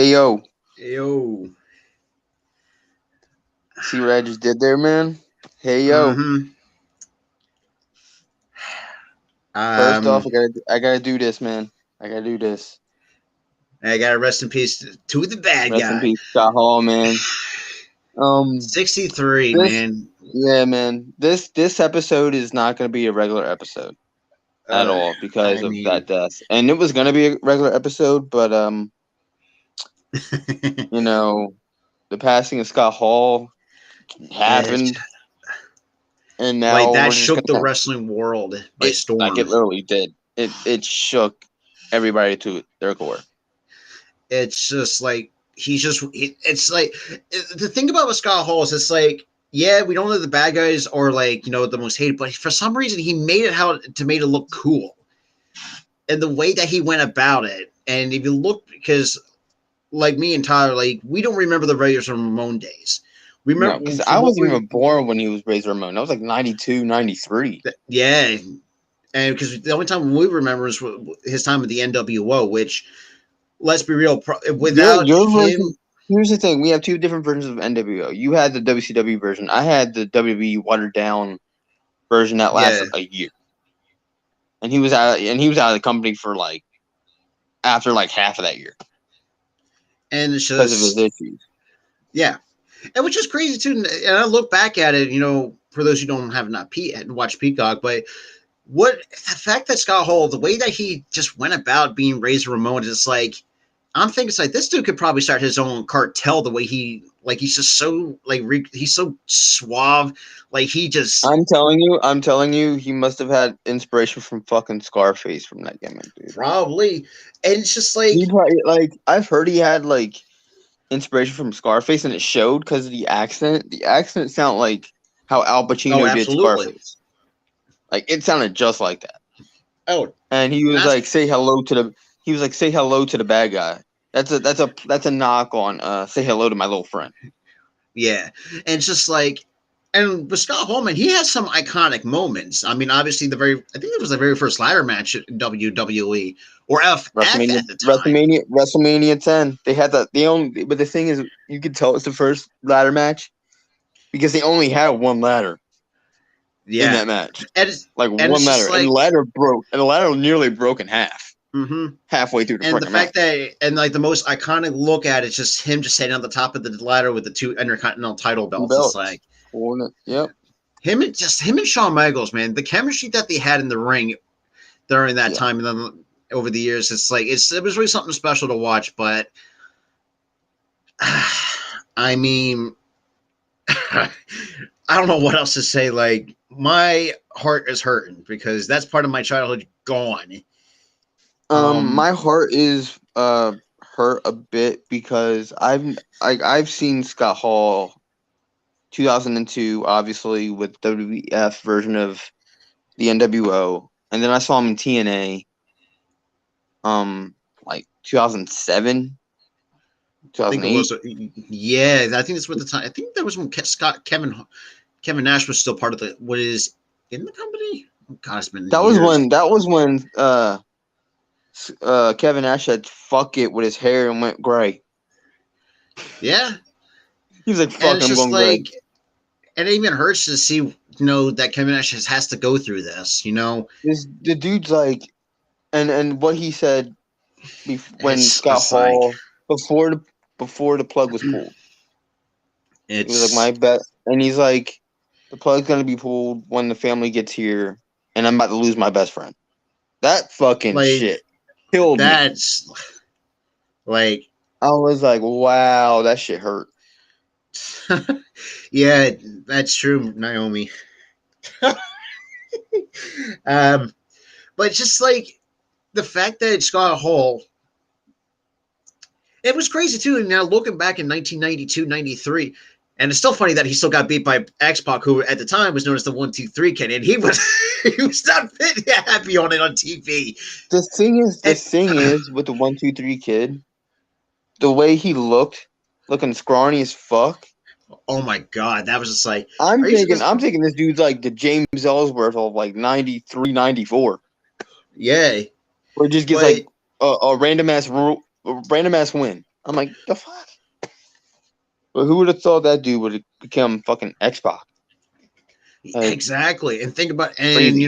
Hey yo, Yo. see what I just did there, man? Hey yo. Mm-hmm. First off, Um, I gotta do this, man. I gotta do this. I got to rest in peace to the bad Rest in guy. peace, Scott Hall, man. Um, 63, this, man. yeah, man. This episode is not gonna be a regular episode at Uh, all because I of that mean, death. And it was gonna be a regular episode, but you know, the passing of Scott Hall it's happened, and like now that we're just shook the gonna wrestling world by it storm. literally did. It shook everybody to their core. It's just like it's like the thing about with Scott Hall is it's like yeah, we don't know the bad guys are like the most hated, but for some reason he made it how to made it look cool, and the way that he went about it. And if you look, because like me and Tyler, like we don't remember the Razor Ramon days. We No, remember because I from what wasn't we, even born when he was Razor Ramon. I was like 92, 93. yeah, and because the only time we remember is his time at the NWO, which let's be real, Your without your version. him, Here's the thing: we have two different versions of NWO. You had the WCW version. I had the WWE watered down version that yeah, lasted a year, and he was out of the company for like after like half of that year and it's because of his just issues. yeah, and which is crazy too. And I look back at it, for those who don't have not watched Peacock, but what the fact that Scott Hall, the way that he just went about being Razor Ramon, is like I'm thinking it's like this dude could probably start his own cartel. The way he's just so he's so suave, like he just I'm telling you, he must have had inspiration from fucking Scarface from that gimmick, dude. probably, and it's just He like probably like I've heard he had like inspiration from Scarface, and it showed because of the accent. The accent sounded like how Al oh, Pacino did absolutely, Scarface. Like it sounded just like that. oh, And he was like, that's "Say hello to the." He was like, "Say hello to the bad guy." That's a knock on. Say hello to my little friend. yeah, and it's just like. And with Scott Holman, he has some iconic moments. I mean, obviously, I think it was the very first ladder match at WWE or FF WrestleMania, at the time. WrestleMania 10. They had that. They only, but the thing is, you could tell it's the first ladder match because they only had one ladder in Yeah, that match, and it's, like and one it's ladder, just and the like, ladder broke, and the ladder nearly broke in half, mm-hmm. halfway through the And the freaking fact match. that and like the most iconic look at it is just him just standing on the top of the ladder with the two intercontinental title Two belts. It's belts, like holding it. Yep. him and Shawn Michaels, man, the chemistry that they had in the ring during that Yeah. time and then over the years, it's like it was really something special to watch. But I mean, I don't know what else to say. Like my heart is hurting because that's part of my childhood gone. My Um, heart is hurt a bit because I've seen Scott Hall 2002 obviously with WWF version of the NWO, and then I saw him in TNA like 2007, I think it was 2008. yeah. I think that's what the time. I think that was when Kevin Nash was still part of the what is in the company. Oh, God, it's been years. That was when Kevin Nash said fuck it with his hair and went gray. Yeah, He was like and fuck it's it, I'm just going gray. like and it even hurts to see that Kevin Nash has to go through this. This the dude's like and what he said when Scott It's like Hall before the plug was pulled. He was like it's my bet, and he's like the plug's gonna be pulled when the family gets here, and I'm about to lose my best friend. That fucking like shit killed me. that's like I was like, wow, that shit hurt. yeah, that's true, Naomi. um, but just like the fact that Scott Hall it was crazy too. And now looking back in 1992, 93, and it's still funny that he still got beat by X Pac, who at the time was known as the 1-2-3 Kid, and he was he was not happy on it on TV. The And thing is with the 1-2-3 Kid, the way he looked, looking scrawny as fuck. oh my god, that was just like, I'm are you? thinking, I'm thinking this dude's like the James Ellsworth of like 93, 94, Yeah, where he just gets but like a random ass win. I'm like, the fuck? But who would have thought that dude would have become fucking X-Pac? Like, Exactly. And think about, and crazy.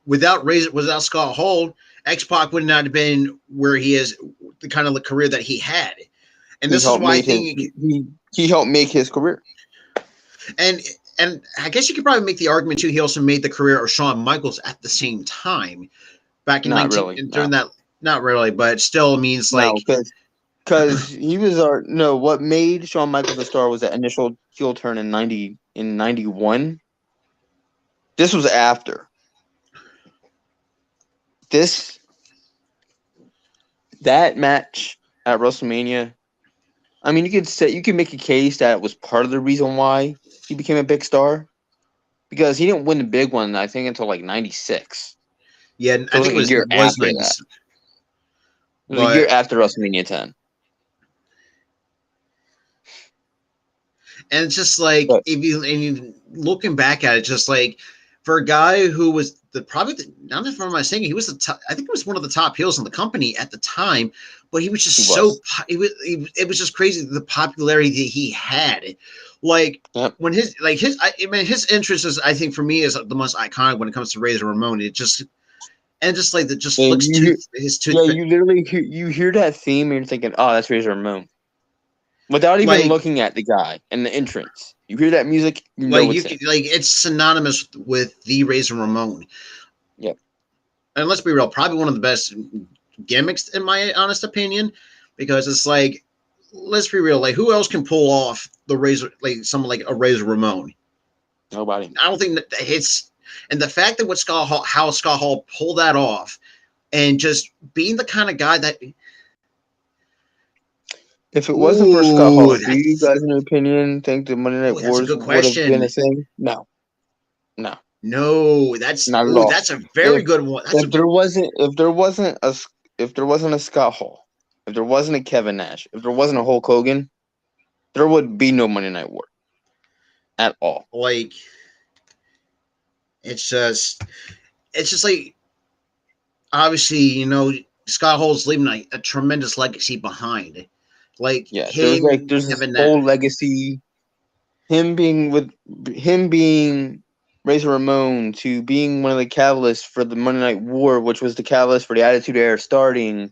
without Scott Hall, X Pac would not have been where he is, the kind of the career that he had. And He this is helped why I make his think, he helped make his career. and and I guess you could probably make the argument too. He also made the career of Shawn Michaels at the same time back in Not 19 really, during no, that. Not really, but it still means no, like because he was our no. What made Shawn Michaels a star was that initial heel turn in 91. This was after this that match at WrestleMania. I mean, you could make a case that it was part of the reason why he became a big star because he didn't win the big one. I think until like 96. yeah, So I it was think like a year it was after that. 90s, It was a year but after WrestleMania 10. and it's just like But if you looking back at it, just like for a guy who was not just from my saying he was the top, I think he was one of the top heels in the company at the time, but he was he just was. it was just crazy the popularity that he had, like. Yep. When I mean, his interest is, I think, for me, is the most iconic when it comes to Razor Ramon. It just and just like the just And flicks his yeah, toothpick, you literally you hear that theme and you're thinking, oh, that's Razor Ramon. Without even like looking at the guy and the entrance. You hear that music, you know you it's can, him. like it's synonymous with the Razor Ramon. Yep. And let's be real, probably one of the best gimmicks in my honest opinion, because it's like, let's be real, like who else can pull off the Razor, like someone like a Razor Ramon? Nobody. I don't think that it's, and the fact that how Scott Hall pulled that off, and just being the kind of guy that, If it wasn't for Scott ooh, Hall, do you guys, in your opinion, think the Monday Night that's a Wars good would have been a question. thing? No. No. No, Not at all. that's a very If good one. That's a if there wasn't a Scott Hall, if there wasn't a Kevin Nash, if there wasn't a Hulk Hogan, there would be no Monday Night War at all. like it's just like, obviously, Scott Hall's leaving a tremendous legacy behind. Like Yeah, him, there's this Kevin whole Nash. legacy. Him being Razor Ramon to being one of the catalysts for the Monday Night War, which was the catalyst for the Attitude Era starting,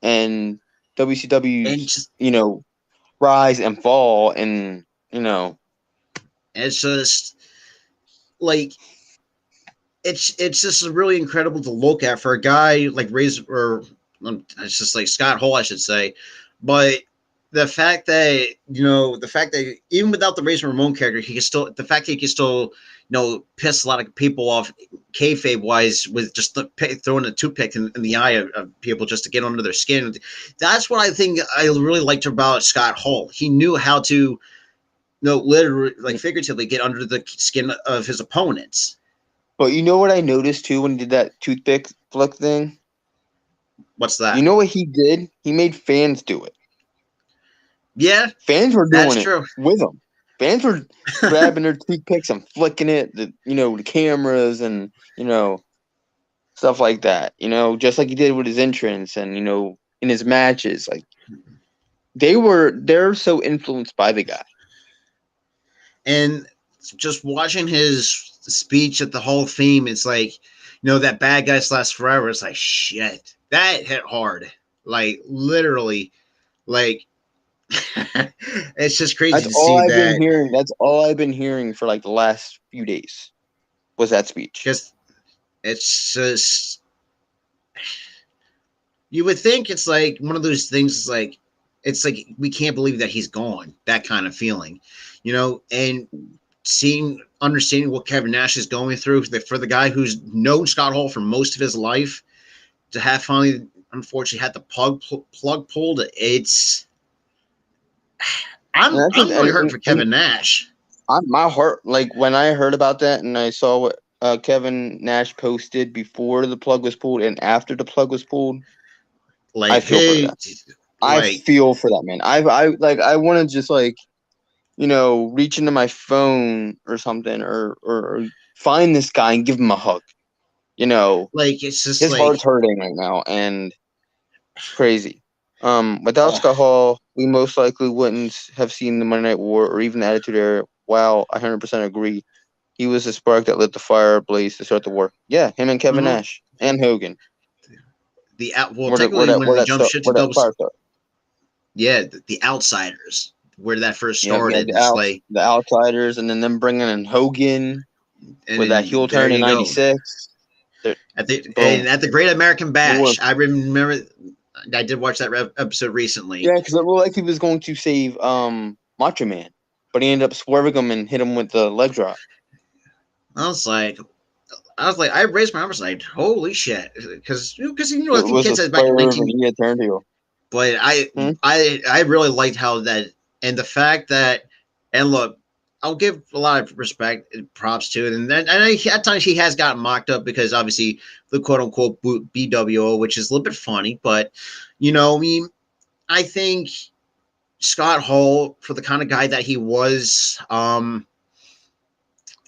and And WCW's just rise and fall, and you know it's just like it's just really incredible to look at for a guy like Razor, or it's just like Scott Hall, I should say. But the fact that even without the Razor Ramon character, he can still, the fact that he can still, piss a lot of people off kayfabe wise with just throwing a toothpick in the eye of people just to get under their skin. That's what I think I really liked about Scott Hall. He knew how to, literally, like figuratively, get under the skin of his opponents. But you know what I noticed too when he did that toothpick flick thing? What's You that? know what he did? He made fans do it. Yeah, Fans were that's doing it true. with him. Fans were grabbing their toothpicks and flicking it, the cameras and, stuff like that. Just like he did with his entrance and, in his matches. Like they're so influenced by the guy. And just watching his speech at the Hall of Fame, it's like, that bad guys last forever. It's like, shit, that hit hard. Like literally, like it's just crazy That's to all see I've been that, hearing. That's all I've been hearing for like the last few days was that speech. because it's just, you would think it's like one of those things. It's like we can't believe that he's gone. That kind of feeling, and understanding what Kevin Nash is going through, for the guy who's known Scott Hall for most of his life, to have finally, unfortunately, had the plug pulled. It's And that's I'm really hurting for Kevin Nash. my heart, like when I heard about that and I saw what Kevin Nash posted before the plug was pulled and after the plug was pulled, I Like, feel for hey, that. I like, feel for that man. I want to just reach into my phone or something or find this guy and give him a hug. like it's just His like, heart's hurting right now and it's crazy. Without Oh, Scott Hall, we most likely wouldn't have seen the Monday Night War or even the Attitude Era. Wow, I 100% agree. He was the spark that lit the fire blaze to start the war. Yeah, him and Kevin mhm. Nash and Hogan. Well, Where technically, when they jump ship to where that double, fire start. yeah, the Outsiders, where that first Yep, you had started. It's like, the Outsiders, and then them bringing in Hogan and with that then heel there turn in you go. '96. Boom, At the Great American war. Bash, I remember. I did watch that episode recently. Yeah, because it looked like he was going to save Macho Man, but he ended up swerving him and hit him with the leg drop. I was like, I raised my arms like, holy shit, because It I think was a kids said back in swerve, and 19, he had turned heel. but Hmm? I really liked how that, and the fact that, and look, I'll give a lot of respect and props to it, and then at times he has gotten mocked up because obviously the quote unquote BWO, which is a little bit funny, but I mean, I think Scott Hall, for the kind of guy that he was,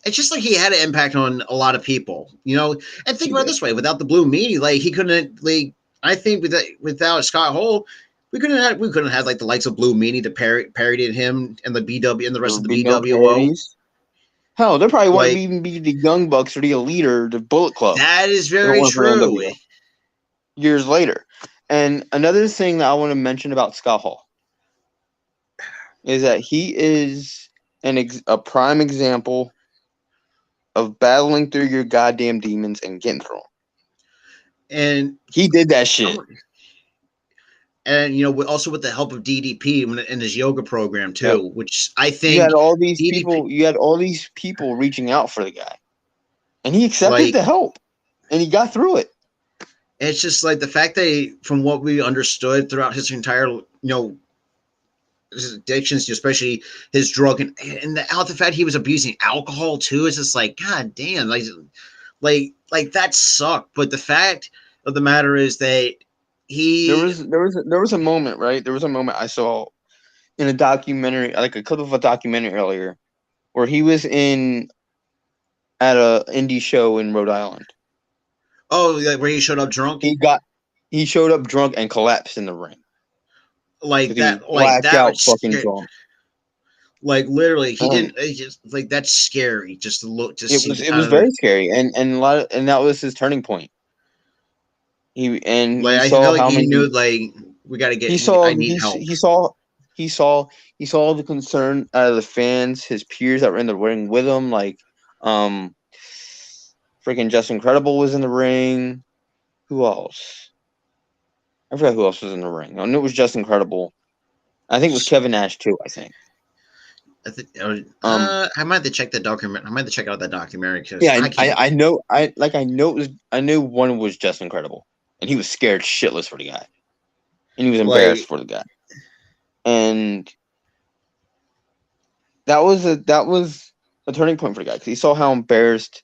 it's just like he had an impact on a lot of people, And think He about it did. this way: without the Blue Meanie, like he couldn't, like I think without Scott Hall, we couldn't have like the likes of Blue Meanie to parody him and the BW and the There rest of would the be no BWO. parodies. Hell, there probably wouldn't Like even be the Young Bucks or the Elite or the Bullet Club that is if it very weren't for true. NWO years later. And another thing that I want to mention about Scott Hall is that he is a prime example of battling through your goddamn demons and getting through them. And He did that I'm, shit. and also with the help of DDP in his yoga program Yep. too, which I think DDP, You had all these people reaching out for the guy, and he accepted like the help, and he got through it. it's just like the fact that from what we understood throughout his entire his addictions, especially his drug and the fact he was abusing alcohol too. It's just like, god damn, like that sucked. But the fact of the matter is that he There was a moment, right? There was a moment I saw in a documentary, like a clip of a documentary earlier, where he was in at a indie show in Rhode Island. like where he showed up drunk, He showed up drunk and collapsed in the ring like because he was like that blackout was fucking scary. drunk. Like literally, he Um, didn't. It's just like that's scary. Just to look, to see the it kind was of very scary, and and that was his turning point. like He I saw feel like how he knew many like we got to he get. saw I need help. he saw he saw the concern out of the fans, his peers that were in the ring with him, like um freaking Justin Credible was in the ring. Who else? I forgot who else was in the ring. I knew it was Justin Credible. I think it was Kevin Nash too, I think. I think Um I might have to check the document. I might have to check out that documentary because yeah, I can't. I know it was I knew one was Justin Credible. And he was scared shitless for the guy. And he was embarrassed Like for the guy. And that was a turning point for the guy because he saw how embarrassed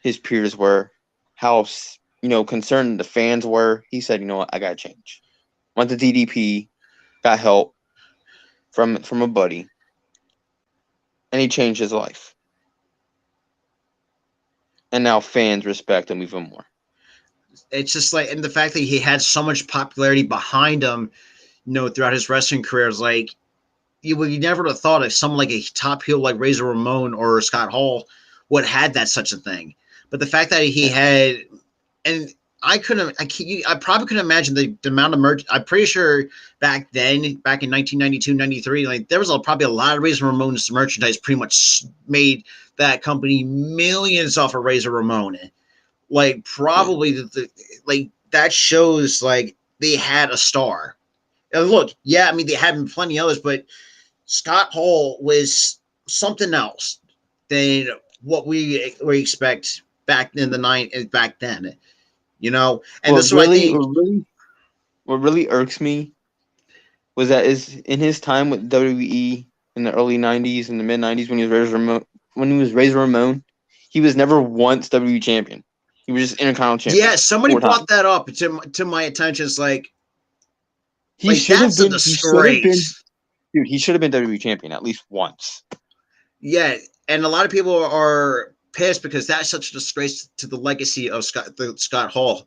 his peers were, how concerned the fans were. He said, "You know what? I gotta change." Went to DDP, got help from a buddy, and he changed his life. And now fans respect him even more. it's just like, and the fact that he had so much popularity behind him, throughout his wrestling career is like you never have thought of someone like a top heel like Razor Ramon or Scott Hall would had that such a thing. But the fact that he Yeah. had, and I probably couldn't imagine the amount of merch. I'm pretty sure back then, back in 1992, 93, like there was probably a lot of Razor Ramon's merchandise pretty much made that company millions off of Razor Ramon. Like Yeah. probably like that shows like they had a star. And look, yeah, I mean they had plenty of others, but Scott Hall was something else than what we expect back in the back then, And this is what I think. What really irks me was that is in his time with WWE in the early '90s and the mid '90s when he was Razor Ramon, he was never once WWE champion. He was just Intercontinental Yeah, champion somebody 4 times. brought that up to my attention. It's He should have that's a been. He should have been. disgrace. Dude, he should have been WWE champion at least once. Yeah, and a lot of people are pissed because that's such a disgrace to the legacy of Scott Hall.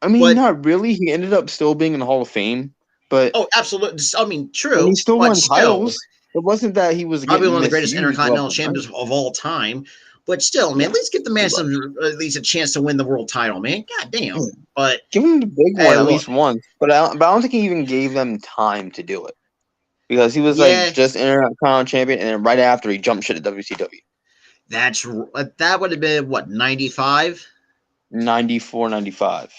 I mean, But not really. He ended up still being in the Hall of Fame, But Oh, absolutely. I mean, and he true, still but won still, titles. It wasn't that he was probably getting one of the greatest misused left intercontinental and right. champions of all time. But still, man, Yeah, at least give the man pretty much. some, at least a chance to win the world title, man. God Yeah. damn. But Give him the big one hey, at look, least once. But I don't think he even gave them time to do it because he was like yeah, just Intercontinental champion, and then right after he jumped shit at WCW. that would have been what 95. 94, 95.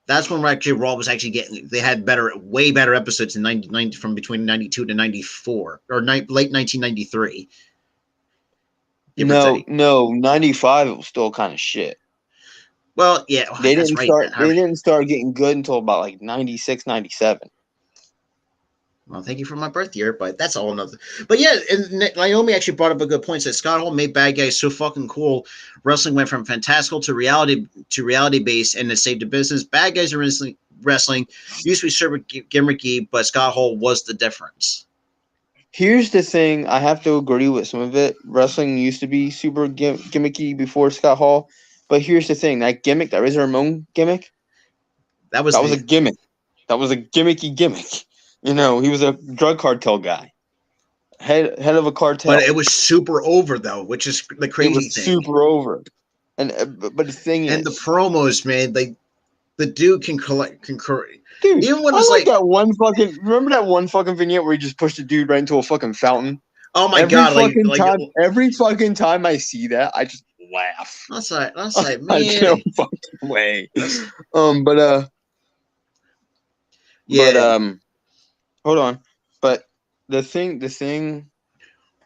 That's when actually Raw was actually getting. They had way better episodes in 90 from between 92 to 94 or late 1993, give or No, take. no, 95 it was still kind of shit. Well, yeah, oh, They that's didn't right. start they didn't start getting good until about like 96, 97. Well, thank you for my birth year, but that's all another. But yeah, and Naomi actually brought up a good point. Said Scott Hall made bad guys so fucking cool. Wrestling went from fantastical to reality based, and it saved the business. Bad guys are wrestling used to be super gimmicky, but Scott Hall was the difference. Here's the thing, I have to agree with some of it. Wrestling used to be super gimmicky before Scott Hall, but here's the thing, that gimmick, that Razor Ramon gimmick, That was that was a the, gimmick. That was a gimmicky gimmick. You know, he was a drug cartel guy, head of a but cartel. it was super over though, which is the It crazy was thing. super over. And but the thing And the is, promos, man, the dude can dude, even when I it's like like, that one fucking. Remember that one fucking vignette where he just pushed the dude right into a fucking fountain? oh my god, Every fucking time I see that, I just laugh. that's like, Like man, no fucking way. that's Um, but uh, but yeah, hold on. But the thing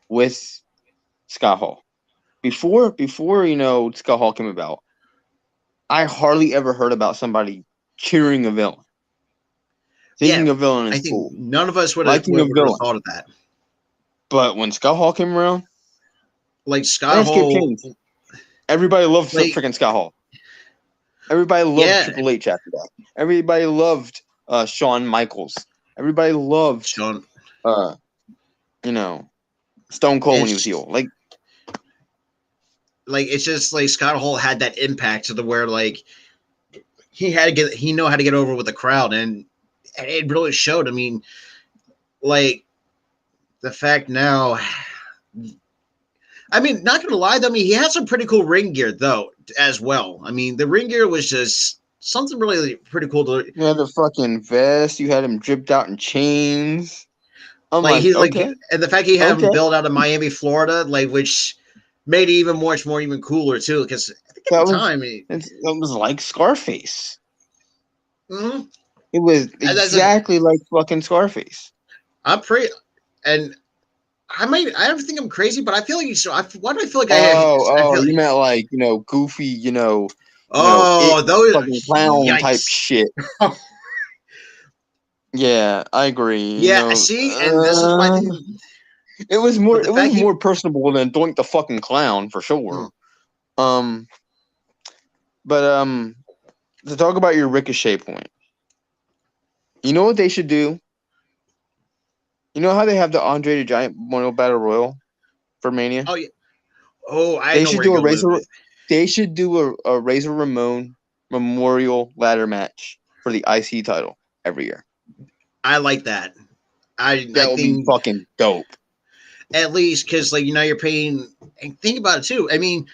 with Scott Hall before Scott Hall came about, I hardly ever heard about somebody cheering a villain, yeah. thinking a villain I is think cool, none of us liking a would have villain. thought of that. But when Scott Hall came around, Like Scott landscape Hall, changed. Everybody loved like freaking Scott Hall. Everybody loved yeah, Triple H after that. Everybody loved Shawn Michaels. Everybody loved Sean. uh, you know, Stone Cold when he was It's heel. Like, it's just like Scott Hall had that impact to the where like he know how to get over with the crowd, and it really showed. I mean, like the fact now. I mean, not gonna lie though. I mean, he had some pretty cool ring gear though, as well. I mean, the ring gear was just something really pretty cool to you had the fucking vest. You had him dripped out in chains. I'm like. like, He's like, okay, and the fact he had him okay. built out of Miami, Florida, like which made it even much more even cooler too. Because I think at the That was time, that was like Scarface. mm-hmm. It was That's a, exactly like fucking Scarface. I'm pretty, and I don't think I'm crazy, but I feel like you. So why do I feel like I Oh, feel you like, meant like goofy, it oh fucking those clown type yikes. shit. Yeah, I agree. Yeah, see, and this is why I think. It was But more the it was fact more he, personable than Doink the fucking clown for hmm, sure. Um, but to talk about your Ricochet point, you know what they should do? You know how they have the Andre the Giant Memorial Battle Royal for Mania? oh yeah, oh I They know should where to do a go with Razor. it. They should do a Razor Ramon Memorial Ladder match for the IC title every year. I like that. I That would be think fucking dope. at least because like you're paying, and think about it too. I mean,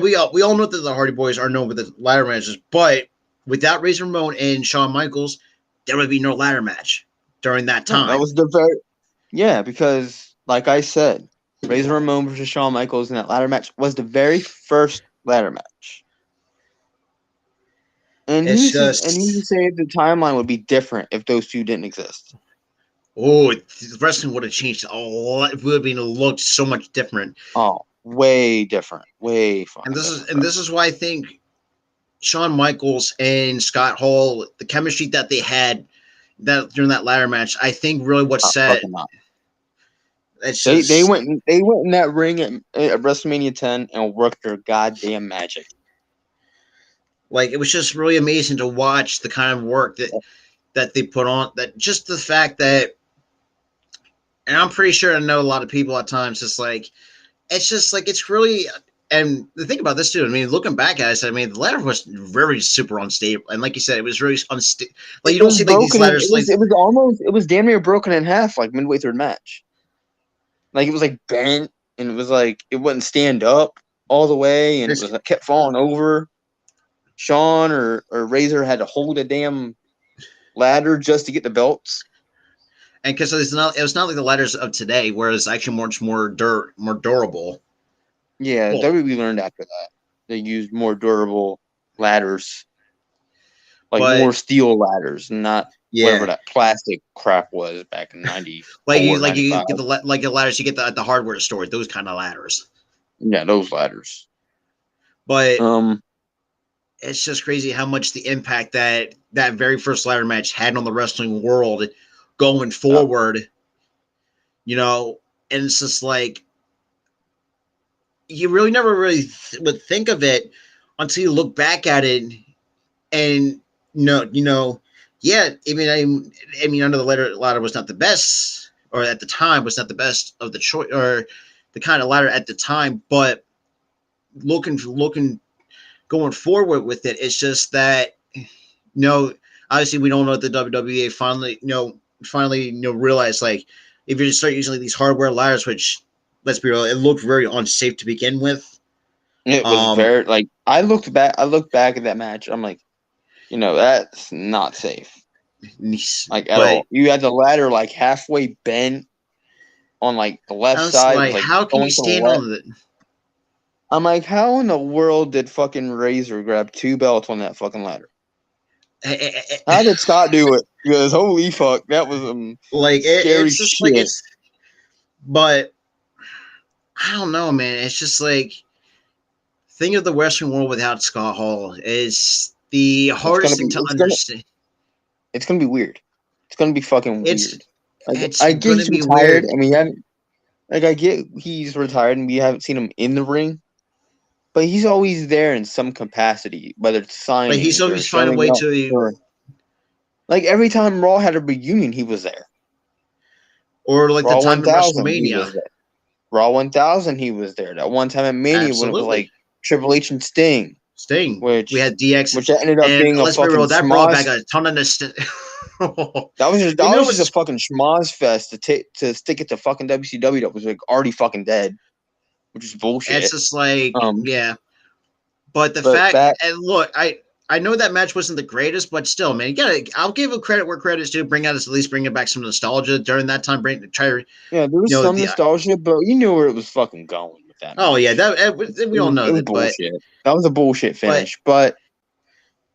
we all know that the Hardy Boys are known for the ladder matches, but without Razor Ramon and Shawn Michaels, there would be no ladder match during that No, that time. was the very yeah, because like I said, Razor Ramon versus Shawn Michaels in that ladder match was the very first ladder match. And It's who's to just say the timeline would be different if those two didn't exist? wrestling would have changed a lot. It would have been looked so much different. Oh, way different, way fucking different, And bro. this is why I think Shawn Michaels and Scott Hall, the chemistry that they had that during that ladder match, I think really what set Fucking not. it's They just went in that ring at WrestleMania 10 and worked their goddamn magic. like it was just really amazing to watch the kind of work that they put on. That just the fact that, and I'm pretty sure I know a lot of people at times. Just like it's just like it's really. And the thing about this too, I mean, looking back at it, I mean, the ladder was very super unstable, and like you said, it was really unstable. Like It you don't was see like these broken. ladders like It was damn near broken in half, like midway through the match. Like it was like bent, and it was like it wouldn't stand up all the way, and it was like, kept falling over. Sean or Razor had to hold a damn ladder just to get the belts. and because it was not like the ladders of today, where it's actually much more more durable. Yeah, Well, WWE learned after that. They used more durable ladders, like but more steel ladders, not whatever yeah, that plastic crap was back in like 94, you 95. get the ladders you get at the hardware store, those kind of ladders. Yeah, those ladders. But Um, it's just crazy how much the impact that very first ladder match had on the wrestling world going forward. You know, and it's just like you really never really would think of it until you look back at it and yeah. I mean, under the ladder was not the best, or at the time was not the best of the choice, or the kind of ladder at the time. But looking going forward with it, it's just that obviously we don't know what the WWE finally realize, like, if you start using like these hardware ladders, which, let's be real, it looked very unsafe to begin with. it was very like I looked back at that match. I'm like, that's not safe. Like at all. You had the ladder like halfway bent on like the left I was side. It was like, like how can you going to the stand left. on it? I'm like, how in the world did fucking Razor grab 2 belts on that fucking ladder? How did Scott do it? Because holy fuck, that was like scary it's just shit. like but I don't know, man. It's just like, think of the Western world without Scott Hall is the hardest thing to understand. It's gonna be weird. It's gonna be fucking weird. It's I get gonna he's be retired, weird. and we haven't. Like I get he's retired, and we haven't seen him in the ring, but he's always there in some capacity, whether it's Like he's signings or always find a showing way up. to, Like every time Raw had a reunion, he was there. or like the Raw time in 1000, he WrestleMania. was there. Raw 1000, he was there. That one time at Mania when it was like Triple H and Sting, Sting. We which had DX, ended up and being a let's be fucking real, that brought back schmoz. a ton of That was just a fucking schmoz fest to stick it to fucking WCW that was like already fucking dead, which is bullshit. It's just like, yeah. But and look, I know that match wasn't the greatest, but still, man, I'll give it credit where credit's due. At least bringing back some nostalgia during that time. There was some nostalgia, but you knew where it was fucking going with that. Oh match. Yeah, we all know that. Bullshit. That was a bullshit finish. But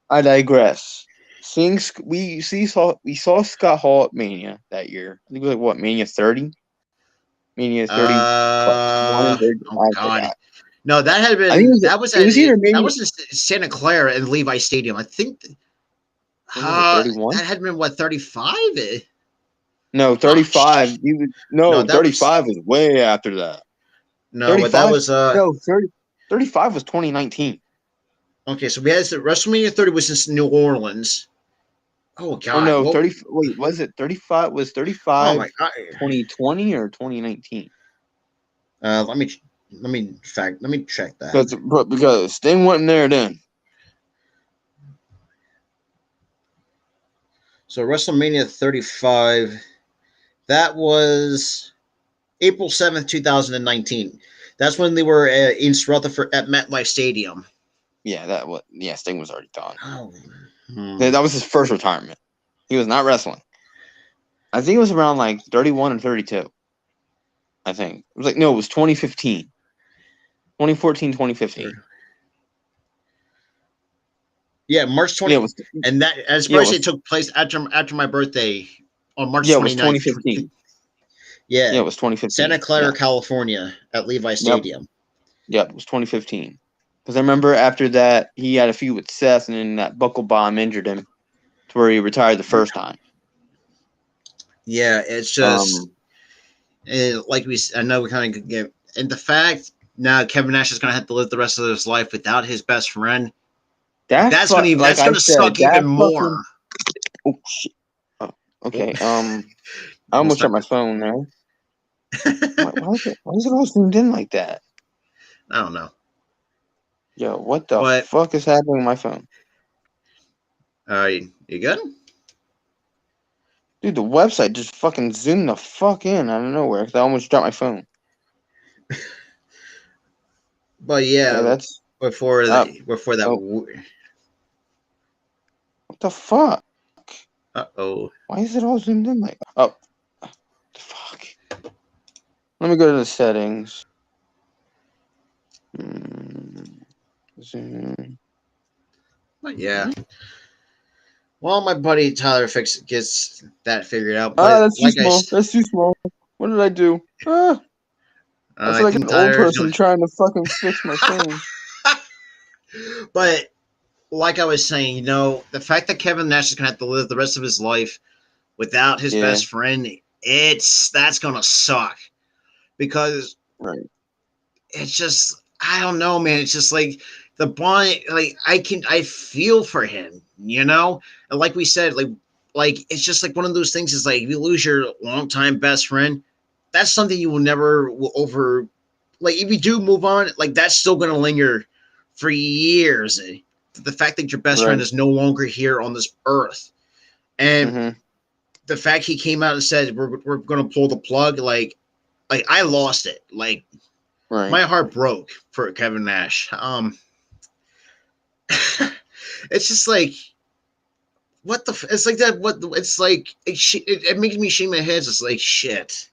I digress. We saw Scott Hall at Mania that year. I think it was like what, Mania 30? Mania 30. Oh God. No, that had been that was in Santa Clara and Levi Stadium. I think that had been what, 35? No, 35. 35 was way after that. No, but that was 35 was 2019. Okay, so we had WrestleMania 30 was in New Orleans. Oh God! Oh no, 30. Wait, was it 35? Was 35? Oh my God! 2020 or 2019? Let me check that. Because Sting wasn't there then. So WrestleMania 35, that was April 7th, 2019. That's when they were in Rutherford at MetLife Stadium. Yeah, Sting was already gone. Oh. That was his first retirement. He was not wrestling. I think it was around like 31 or 32. I think. It was 2015. 2014, 2015. Yeah, March 20th. And that, as far as it took place after my birthday on March 29th. Yeah, it was 2015. Yeah, it was 2015. Santa Clara, California at Levi Stadium. Yep, it was 2015. Because I remember after that, he had a feud with Seth, and then that buckle bomb injured him to where he retired the first time. Yeah, it's just like I know we kind of get, and the fact now Kevin Nash is going to have to live the rest of his life without his best friend. That's going to suck even more. Oh shit! Oh, okay. I almost shut my phone now. Why is it all zoomed in like that? I don't know. Yo, what the But fuck is happening with my phone? you good? Dude, the website just fucking zoomed the fuck in out of nowhere. 'Cause I almost dropped my phone. But Yeah, yeah, that's up. before that. Oh, what the fuck? Uh-oh. Why is it all zoomed in like? Oh, the fuck. Let me go to the settings. Zoom. But yeah. Well, my buddy Tyler gets that figured out. Ah, But that's too like small. That's too small. What did I do? Ah, I I feel like think an old Tyler's person trying to fucking fix my phone. But like I was saying, the fact that Kevin Nash is gonna have to live the rest of his life without his Yeah, best friend, that's gonna suck. Because right. it's just I don't know, man. It's just like the bond, like I feel for him, and like we said, like it's just like one of those things. Is like if you lose your longtime best friend, that's something you will never will over. Like if you do move on, like that's still gonna linger for years. The fact that your best friend Right. is no longer here on this earth, and Mm-hmm. the fact he came out and said we're gonna pull the plug, like I lost it, like Right. my heart broke for Kevin Nash. It's just like what the it's like that what it's like it makes me shake my head. It's like shit,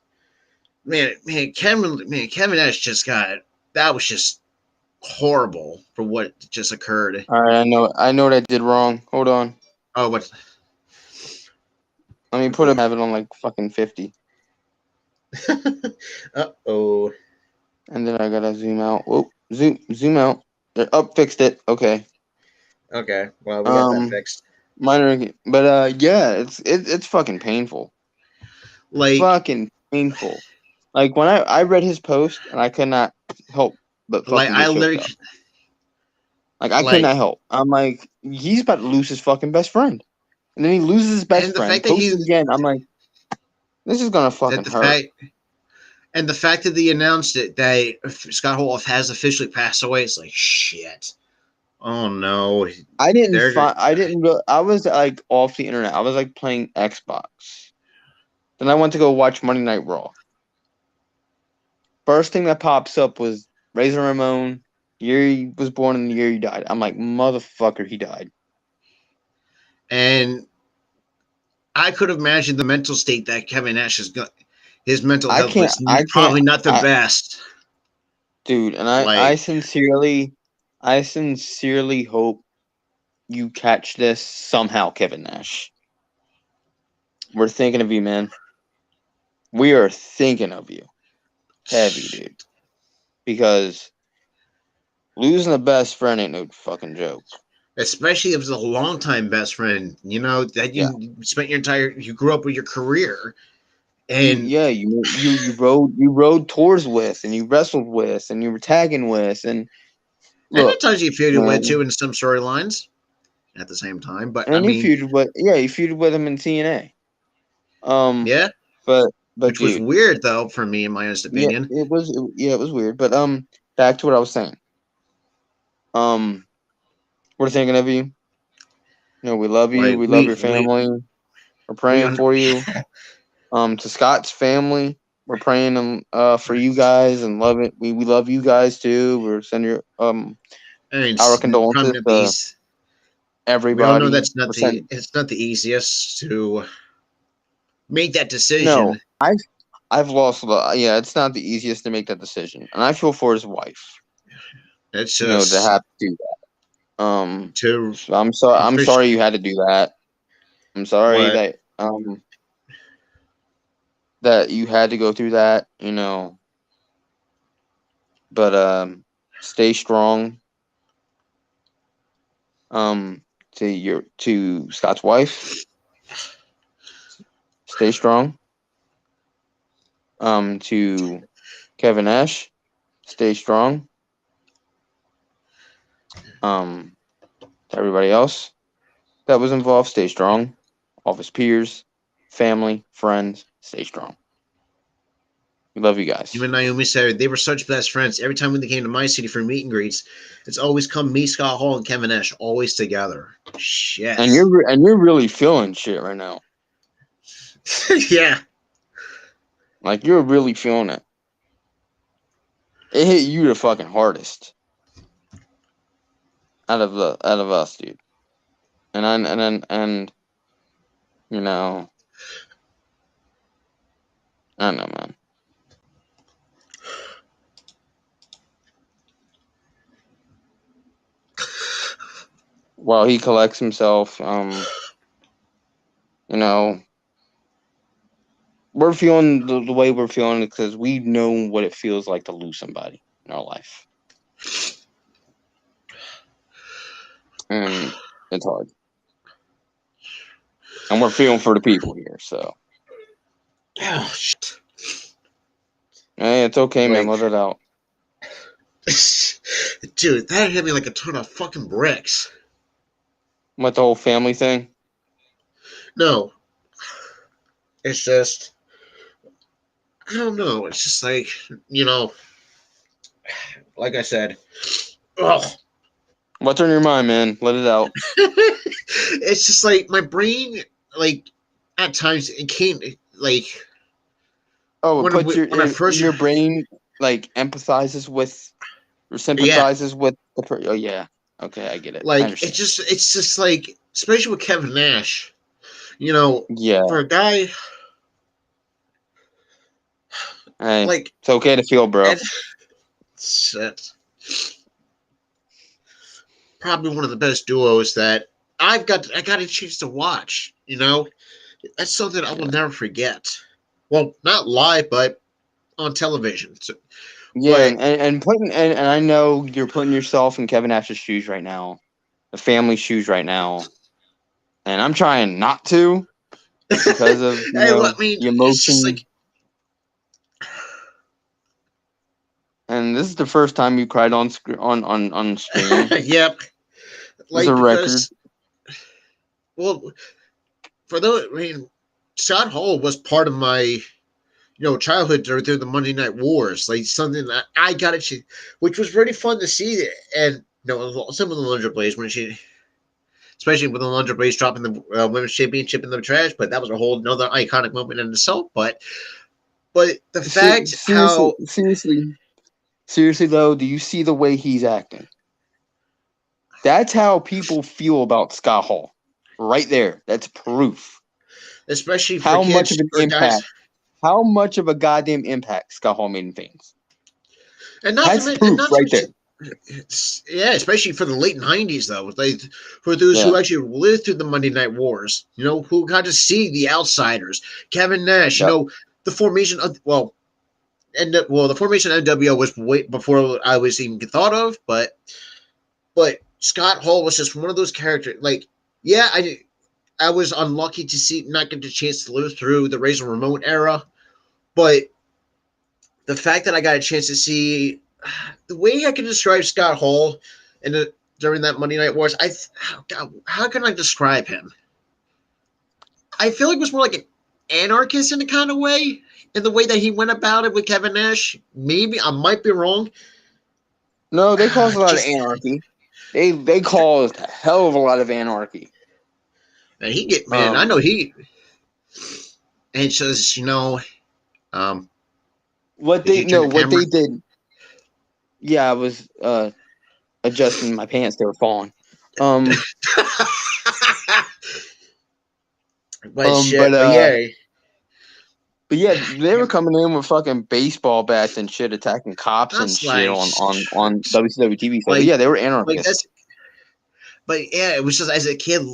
Kevin Nash just got that was just horrible for what just occurred. All right. I know what I did wrong. Hold on. Oh, what? Let me put a have it on like fucking 50, Uh-oh. and then I gotta zoom out. Whoa, zoom out. Up, fixed it. Okay. Okay, well we got that Um, fixed. minor, but yeah, it's fucking painful. Like Fucking painful. Like when I read his post and I could not help but like fucking get I choked literally up. Like I could like not help. I'm like, he's about to lose his fucking best friend, and then he loses his best and the friend. fact that Posts it again. I'm like, this is gonna that fucking the hurt. fact and the fact that they announced it that Scott Hall has officially passed away, it's like shit. Oh no, they're I didn't. I was like off the internet. I was like playing Xbox. Then I went to go watch Monday Night Raw. First thing that pops up was Razor Ramon. Year he was born and the year he died. I'm like, motherfucker, he died. and I could imagine the mental state that Kevin Nash is got. His mental I health can't. is I can't. probably not the I best. dude, and Like, I sincerely hope you catch this somehow, Kevin Nash. We're thinking of you, man. We are thinking of you, heavy, dude. Because losing a best friend ain't no fucking joke. especially if it's a longtime best friend, that Yeah. you spent you grew up with your career, and You rode tours with, and you wrestled with, and you were tagging with, and at look, times you feuded with man, too in some storylines at the same time. But I and mean, you feuded with him in TNA. yeah, But which was dude, weird though for me, in my honest yeah, opinion. it was weird. But back to what I was saying. Um, we're thinking of you. You know, we love you. Like We love your family. We're we praying for you. To Scott's family, we're praying for you guys and love it. We love you guys too. We're sending your I mean, our probably condolences not to these. We all know everybody. that's not We're sending it's not the easiest to make that no. decision. I've lost a lot. Yeah, it's not the easiest to make that decision, and I feel for his wife. It's You know, to just have to do that. to So I'm sorry. I'm sorry officially you had to do that. I'm sorry what that you had to go through that. But stay strong. To Scott's wife, stay strong. To Kevin Nash, stay strong. To everybody else that was involved, stay strong. All of his peers, family, friends, stay strong. We love you guys. Even Naomi said they were such best friends. Every time when they came to my city for meet and greets, it's always come me, Scott Hall, and Kevin Nash, always together. Shit. And you're really feeling shit right now. Yeah. Like you're really feeling it. It hit you the fucking hardest out of us, dude. And you know, I don't know, man. While he collects himself, you know, we're feeling the way we're feeling because we know what it feels like to lose somebody in our life. And it's hard. And we're feeling for the people here, so. Oh, shit. Hey, it's okay, man. Like- Let it out. Dude, that hit me like a ton of fucking bricks. What, the whole family thing? No. It's just, I don't know. It's just like, like I said, ugh. What's on your mind, man? Let it out. It's just like my brain, like, at times it can't, like, Oh, when your brain like empathizes with or sympathizes with the oh yeah. Okay, I get it. I like understand. it's just like, especially with Kevin Nash, Yeah. for a guy Hey, like it's okay to feel, bro. shit. Probably one of the best duos that I got a chance to watch. That's something I will never forget. Well, not live, but on television. So, Yeah, but and I know you're putting yourself in Kevin Nash's shoes right now, the family shoes right now, and I'm trying not to because of I mean, the it's just emotion. like, And this is the first time you cried on stream. yep. As a record. Well, Scott Hall was part of my childhood through the Monday Night Wars, like something that I got it, which was really fun to see. And some of the Lunder Blaze especially with the Lunder Blaze dropping the women's championship in the trash, but that was a whole another iconic moment in itself. But the fact seriously though, do you see the way he's acting? That's how people feel about Scott Hall, right there. That's proof. Especially for how kids, much of an impact. Guys. How much of a goddamn impact Scott Hall made in fans. And not That's to, proof not right to, there. Yeah, especially for the late '90s, though. For those who actually lived through the Monday Night Wars, who got to see the outsiders, Kevin Nash, the formation of the formation of NWO was way before I was even thought of, but Scott Hall was just one of those characters. Like, yeah, I was unlucky to not get the chance to live through the Razor Ramon era, but the fact that I got a chance to see the way I can describe Scott Hall during that Monday Night Wars, how can I describe him? I feel like it was more like an anarchist in a kind of way, in the way that he went about it with Kevin Nash. Maybe I might be wrong. No, they caused a lot of anarchy. They caused a hell of a lot of anarchy. And I know he. And it says, what they did. Yeah, I was adjusting my pants; they were falling. But yeah, they were coming in with fucking baseball bats and shit, attacking cops and shit on WCW TV. So yeah, they were anarchists. But yeah, it was just as a kid.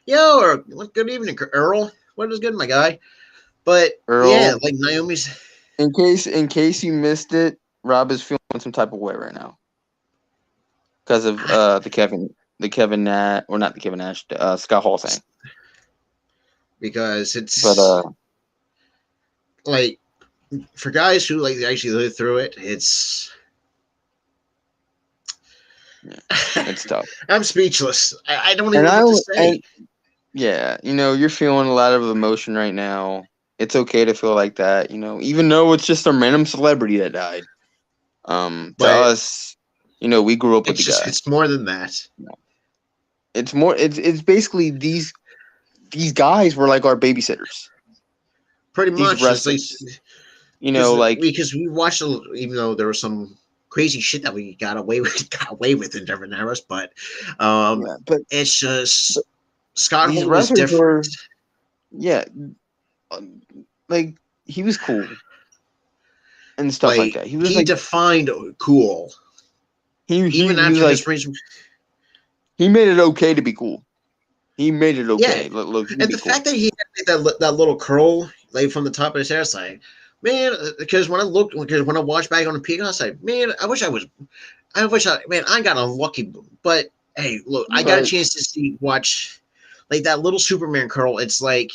Yo, or good evening, Earl. What is good, my guy? But Earl, yeah, like Naomi's. In case you missed it, Rob is feeling some type of way right now because of the Kevin Nash, or not the Kevin Nash, Scott Hall thing. Because it's like for guys who actually live through it, it's tough. I'm speechless. I don't even know what to say. Yeah, you're feeling a lot of emotion right now. It's okay to feel like that, even though it's just a random celebrity that died. To But us, we grew up with the guy. it's more than that. It's more. It's basically these guys were like our babysitters. Pretty These much, it's like wrestlers, like because we watched, even though there was some crazy shit that we got away with in different eras, but yeah. But it's just Scott these Hall was wrestlers different. were, yeah, like he was cool and stuff like that. He was He like defined cool, he even was after like his reign. he made it okay to be cool. He made it Yeah, okay. Look, he and be the cool. fact that he had that little curl like from the top of his hair, it's like, man, because when I watched back on the Peacock, I was like, man, man, I got unlucky, but hey, look, I got a But chance to watch like that little Superman curl. It's like,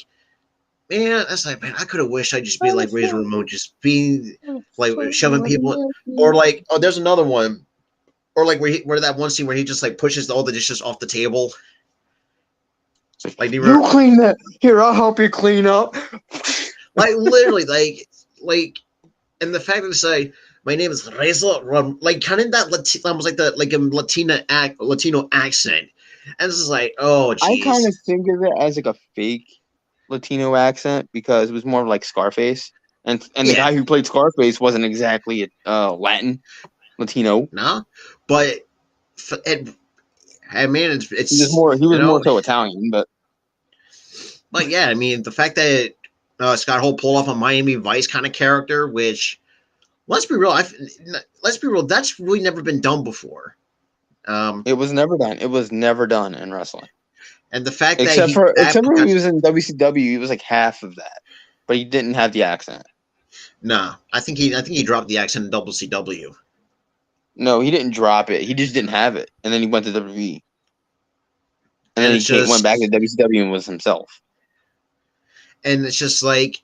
man, that's like, man, I could have wished I'd just be like Razor Ramon, just being like shoving people, or like, oh, there's another one, or like where that one scene where he just like pushes all the dishes off the table. Like you clean that. Here, I'll help you clean up. like literally, like, and the fact that it's like, my name is Reza, like kind of that almost like the like a Latino accent, and it's just like, oh I kind jeez, of think of it as like a fake Latino accent because it was more like Scarface, and the yeah, guy who played Scarface wasn't exactly Latin Latino. no, but I mean, it's He was more so Italian, but like, yeah, I mean, the fact that Scott Hall pulled off a Miami Vice kind of character, which let's be real, that's really never been done before. it was never done. It was never done in wrestling. And the fact that Except for when he was in WCW, he was like half of that, but he didn't have the accent. nah, I think he dropped the accent in WCW. No, he didn't drop it. He just didn't have it, and then he went to WWE, and And then it's he went back to just WCW and was himself. like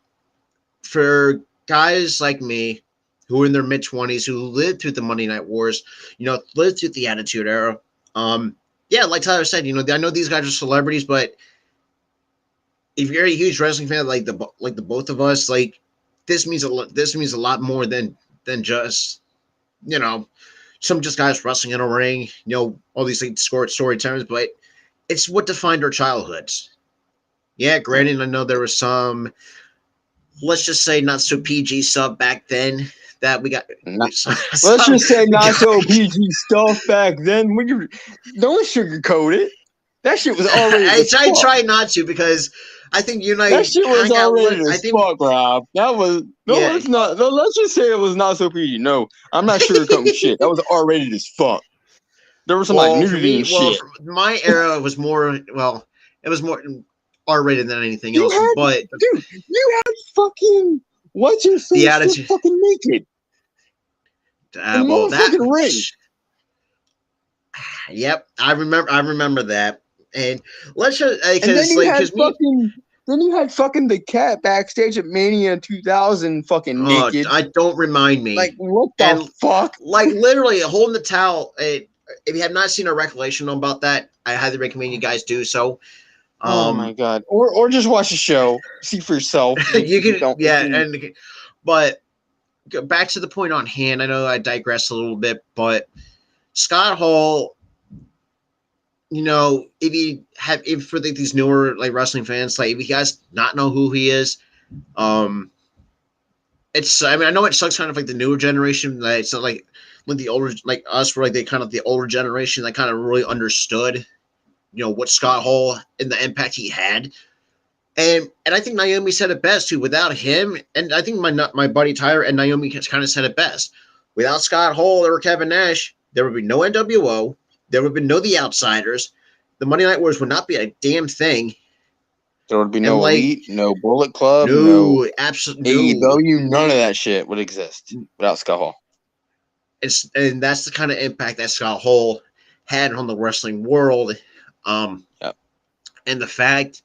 for guys like me who are in their mid 20s who lived through the Monday Night Wars, lived through the Attitude Era. Yeah, like Tyler said, I know these guys are celebrities, but if you're a huge wrestling fan like the both of us, like this means a lot. This means a lot more than just some just guys wrestling in a ring. All these like story terms, but it's what defined our childhoods. Yeah, granted, I know there was some, let's just say, not so PG stuff back then that we got. Let's just say not so PG stuff back then. When you don't sugarcoat it, that shit was already. I try not to because I think you and I that shit was already I as think, fuck, Rob. That was yeah. It's not. No, let's just say it was not so PG. No, I'm not sugarcoating shit. That was already as fuck. There was some like nudity and shit. My era was more. Well, it was more R-rated than anything else. But dude, you had fucking what's your face? The Attitude fucking naked. Well, that ring. Yep, I remember that. And let's just because then you had fucking the cat backstage at Mania 2000 fucking naked. Don't remind me. Like, what the fuck? Like, literally holding the towel. If you have not seen a recollection about that, I highly recommend you guys do so. Oh my god! Or just watch the show, see for yourself. You can, but back to the point on hand. I know I digressed a little bit, but Scott Hall, if for these newer like wrestling fans, like if you guys not know who he is, it's, I mean, I know it sucks kind of like the newer generation, like it's not like the older, like us, were like the kind of the older generation that kind of really understood, what Scott Hall and the impact he had. And I think Naomi said it best too. Without him, and I think my buddy Tyler and Naomi kind of said it best. Without Scott Hall or Kevin Nash, there would be no NWO. There would have been no The Outsiders. The Monday Night Wars would not be a damn thing. There would be no Elite, no Bullet Club, no absolutely AEW. None of that shit would exist without Scott Hall. And that's the kind of impact that Scott Hall had on the wrestling world. Yep. And the fact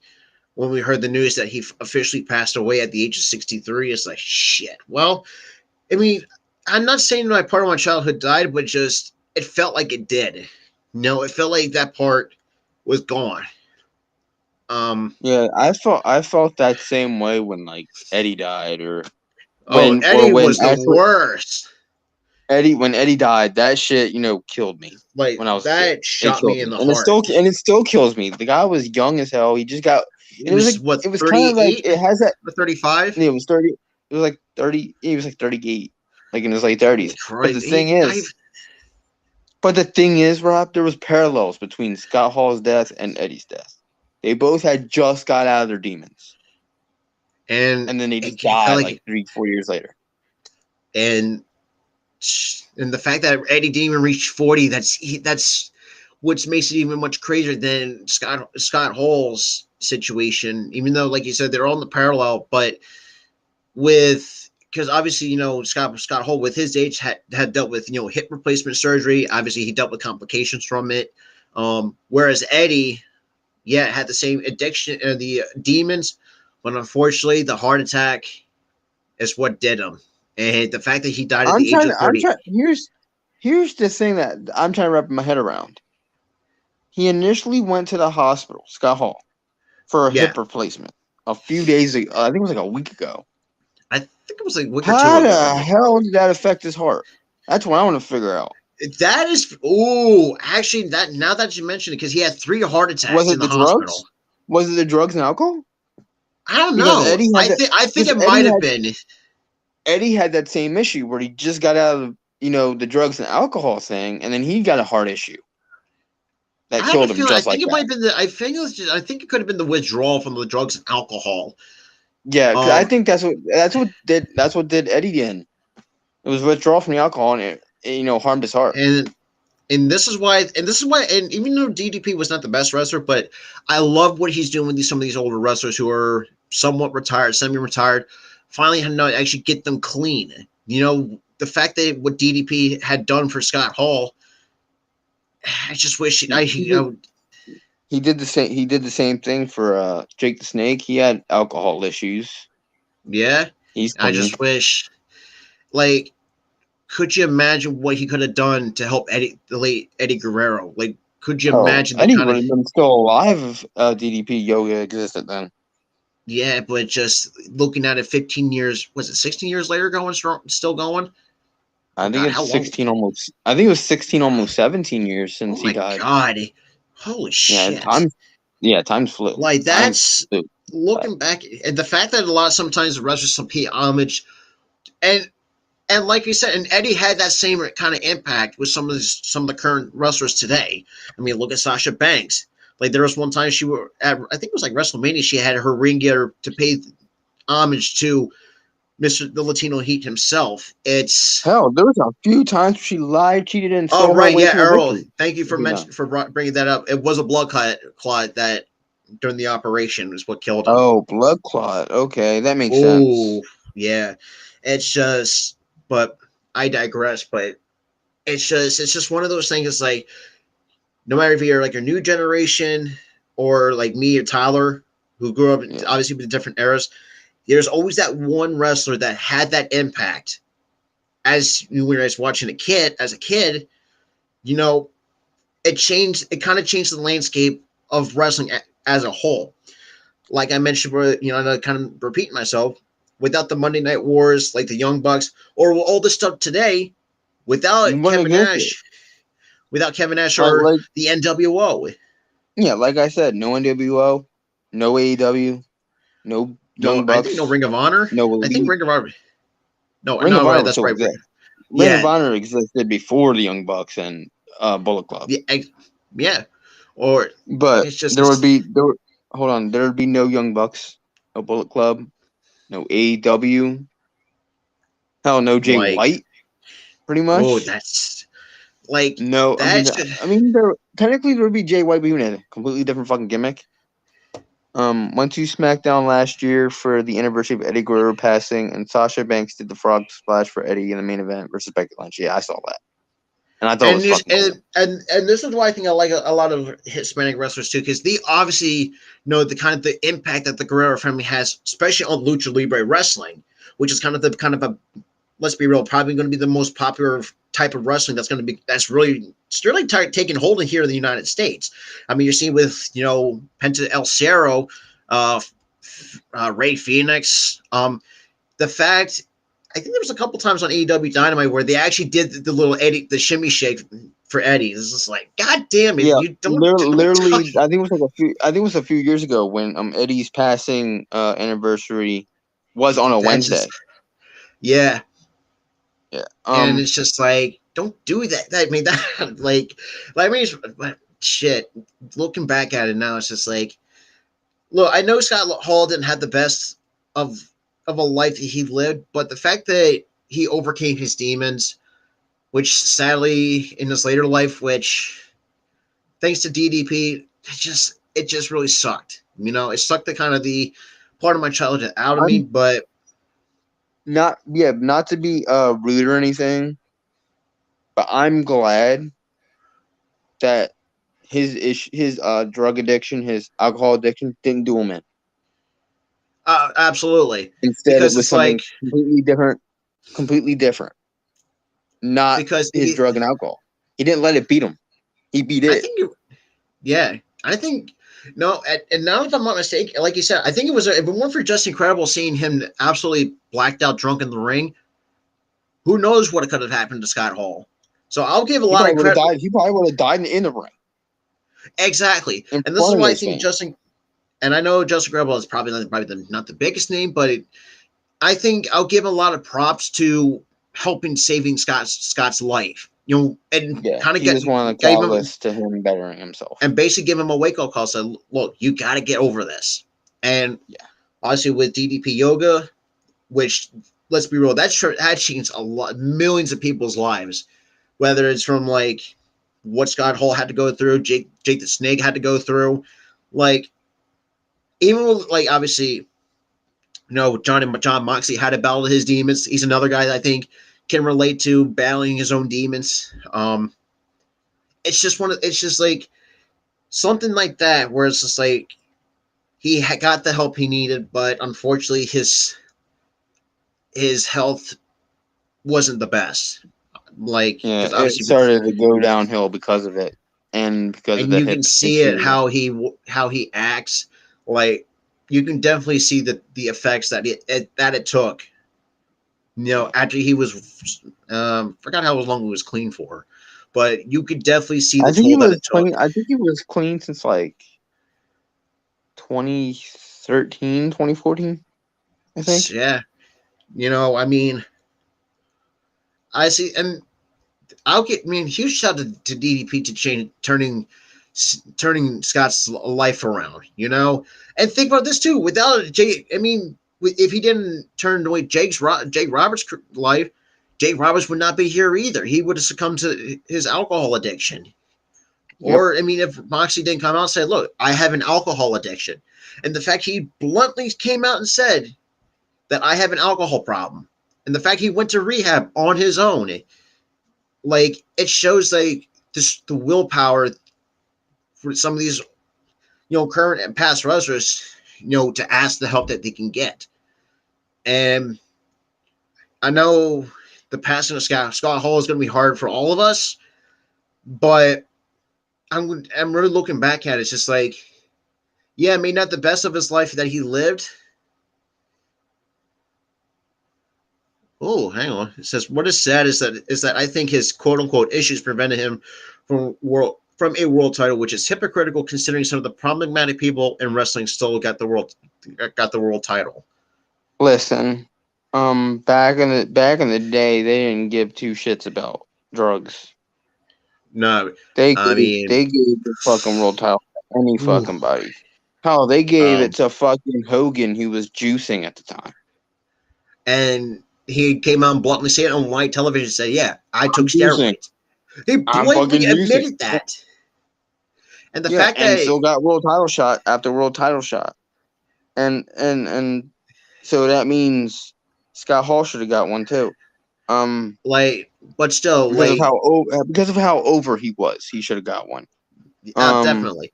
when we heard the news that he officially passed away at the age of 63, it's like, shit. Well, I mean, I'm not saying my part of my childhood died, but just it felt like it did. No, it felt like that part was gone. Yeah, I felt that same way when like Eddie died, or Oh, Eddie when was the actually worst. Eddie died. That shit, killed me Like when I was a kid. that It shot killed me in me, the and heart. it still kills me. The guy was young as hell. He just got. He And it was was like what, it was kind of like 38 it has that. or 35? It was 30. It was like 30. He was like 38, like in his late Holy 30s. But Christ. I've the thing is, Rob, there was parallels between Scott Hall's death and Eddie's death. They both had just got out of their demons, and and then they just I felt died like like 3-4 years later. and and the fact that Eddie didn't even reach 40, that's which makes it even much crazier than Scott Hall's situation. Even though, like you said, they're all in the parallel, but with because obviously Scott Hall with his age had dealt with hip replacement surgery. Obviously, he dealt with complications from it. Whereas Eddie, yeah, had the same addiction, the demons, but unfortunately, the heart attack is what did him. And the fact that he died at I'm the age trying. of I'm 30, trying. Here's the thing that I'm trying to wrap my head around. He initially went to the hospital, Scott Hall, for a yeah, hip replacement a few days ago. I think it was like a week ago. I think it was like a week or two How ago. the hell did that affect his heart? That's what I want to figure out. That is, oh, actually, that now that you mention it, because he had 3 heart Was attacks in it the the hospital. drugs? Was it the drugs and alcohol? I don't Because know. Eddie had that. I think Because it might have been. Eddie had that same issue where he just got out of the drugs and alcohol thing, and then he got a heart issue that I have a killed him feeling. I just think like it might that. have been the. I think it was. I think it could have been the withdrawal from the drugs and alcohol. Yeah, 'cause I Um, think that's what did Eddie in. It was withdrawal from the alcohol, and it harmed his heart. and and even though DDP was not the best wrestler, but I love what he's doing with some of these older wrestlers who are somewhat retired, semi-retired. Finally, had to actually get them clean. The fact that what DDP had done for Scott Hall, I just wish He, he did he did the same. He did the same thing for Jake the Snake. He had alcohol issues. yeah. He's I clean. just wish, like, could you imagine what he could have done to help the late Eddie Guerrero? Like, could you Oh, imagine the Eddie kind would of have been still alive if DDP Yoga existed then. yeah, but just looking at it 15 years, was it 16 years later going strong, still going? Oh I think God, it's how long? 16 almost. I think it was 16 almost 17 years Oh since he my died. God. Holy Yeah, shit. times flew. Like Times that's flew. looking back and the fact that a lot sometimes the wrestlers some pay homage and like you said, and Eddie had that same kind of impact with some of the current wrestlers today. I mean, look at Sasha Banks. Like there was one time she were at, I think it was like WrestleMania. She had her ring gear to pay homage to the Latino Heat himself. It's Hell, there was a few times she lied, cheated, and oh stole her right, way yeah, to a Earl. victory. Thank you for You know. bringing that up. It was a blood clot that during the operation was what killed him. Oh, blood clot. Okay, that makes sense. Oh yeah, it's just. But I digress. But it's just one of those things. It's like no matter if you're like a new generation or like me or Tyler, who grew up Yeah. obviously with different eras, there's always that one wrestler that had that impact. As when I was watching as a kid, you know, it changed. It kind of changed the landscape of wrestling as a whole. Like I mentioned, I'm kind of repeating myself. Without the Monday Night Wars, like the Young Bucks, or all this stuff today, You without wouldn't Kevin exist it. Nash, Like, or like, the NWO. yeah, like I said, no NWO, no AEW, no No, Young I think no Bucks, Ring of Honor. no I think Elite. Ring of Honor. No, Ring of no, right. Honor That's still right. exists. Ring of Yeah, Honor existed before the Young Bucks and Bullet Club. yeah, yeah. Or But it's just there would this, be there. Hold on, there would be no Young Bucks, no Bullet Club, no AEW. Hell, no Jay like, White. Pretty oh, much. that's like No, that's there technically there would be Jay White, but he would have a completely different fucking gimmick. Went to SmackDown last year for the anniversary of Eddie Guerrero passing, and Sasha Banks did the frog splash for Eddie in the main event versus Becky Lynch. Yeah, I saw that, and I thought it and was this fucking cool. and this is why I think I like a lot of Hispanic wrestlers too, because they obviously know the kind of the impact that the Guerrero family has, especially on Lucha Libre wrestling, which is kind of a let's be real, probably going to be the most popular type of wrestling that's really taking hold in here in the United States. I mean, you're seeing with Penta El Cerro, uh, Ray Phoenix. The fact I think there was a couple times on AEW Dynamite where they actually did the little Eddie, the shimmy shake for Eddie. It's just like, God damn it, Yeah, you don't literally, touch. I think it was like a few. I think it was a few years ago when Eddie's passing anniversary was on a That just Wednesday. yeah, Yeah. and it's just like, don't do that. I mean that I mean shit. Looking back at it now, it's just like, look, I know Scott Hall didn't have the best of a life that he lived, but the fact that he overcame his demons, which sadly in his later life, which thanks to DDP, it just really sucked. It sucked the kind of the part of my childhood out of me, I'm but not to be rude or anything, but I'm glad that his drug addiction, his alcohol addiction didn't do him in. absolutely, Instead, it because was it's like something completely different. Completely different. Not because his drug and alcohol. He didn't let it beat him. He beat I it. think yeah, I think no, and now if I'm not mistaken, like you said, I think if it weren't for just incredible seeing him absolutely blacked out drunk in the ring, who knows what could have happened to Scott Hall. So I'll give a He lot probably of would have credit. died. He probably would have died in the ring Exactly, in and this is front of why I those think fans. Justin. And I know Justin Gabriel is probably not the biggest name, but I think I'll give a lot of props to helping saving Scott's life. And Yeah, kind of he was one of the gave him catalysts to him bettering himself. and basically give him a wake up call. Said, look, you got to get over this. And Yeah, obviously with DDP Yoga, which let's be real, that changed a lot, millions of people's lives. Whether it's from like what Scott Hall had to go through, Jake the Snake had to go through, like even with, like obviously John Moxley had to battle his demons. He's another guy that I think can relate to battling his own demons. It's just like something like that where it's just like he got the help he needed, but unfortunately his health wasn't the best. Like yeah. because It obviously, started to go downhill because of it, and because of and the you can hip see it issue. how he acts. Like you can definitely see the effects that it took. After he was, forgot how long he was clean for, but you could definitely see I the think he toll that was it took. clean. I think he was clean since like 2013, 2014. I think. Yeah, I mean, I see, and I mean, huge shout to DDP to turning Scott's life around. And think about this too. Without Jake, I mean, if he didn't turn away Jake Roberts' life, Jake Roberts would not be here either. He would have succumbed to his alcohol addiction. Yep. Or, I mean, if Moxley didn't come out and say, look, I have an alcohol addiction. And the fact he bluntly came out and said that I have an alcohol problem. And the fact he went to rehab on his own, like, it shows like the willpower for some of these, current and past wrestlers, to ask the help that they can get. And I know the passing of Scott Hall is going to be hard for all of us, but I'm really looking back at it. It's just like, yeah, maybe not the best of his life that he lived. Oh, hang on. It says what is sad is that I think his quote unquote issues prevented him from a world title, which is hypocritical considering some of the problematic people in wrestling still got the world title. Listen, back in the day, they didn't give two shits about drugs. No, They I gave mean, they gave the fucking world title to any ooh, fucking body. Hell, they gave it um, to fucking Hogan, who was juicing at the time. and he came out and bluntly said it on white television and said, "Yeah, I took I'm juicing. steroids." He I'm fucking blatantly juicing. admitted that, and the Yeah, fact and that still got world title shot after world title shot. And so that means Scott Hall should have got one too. like, but still, like, Because of how over he was, he should have got one. definitely,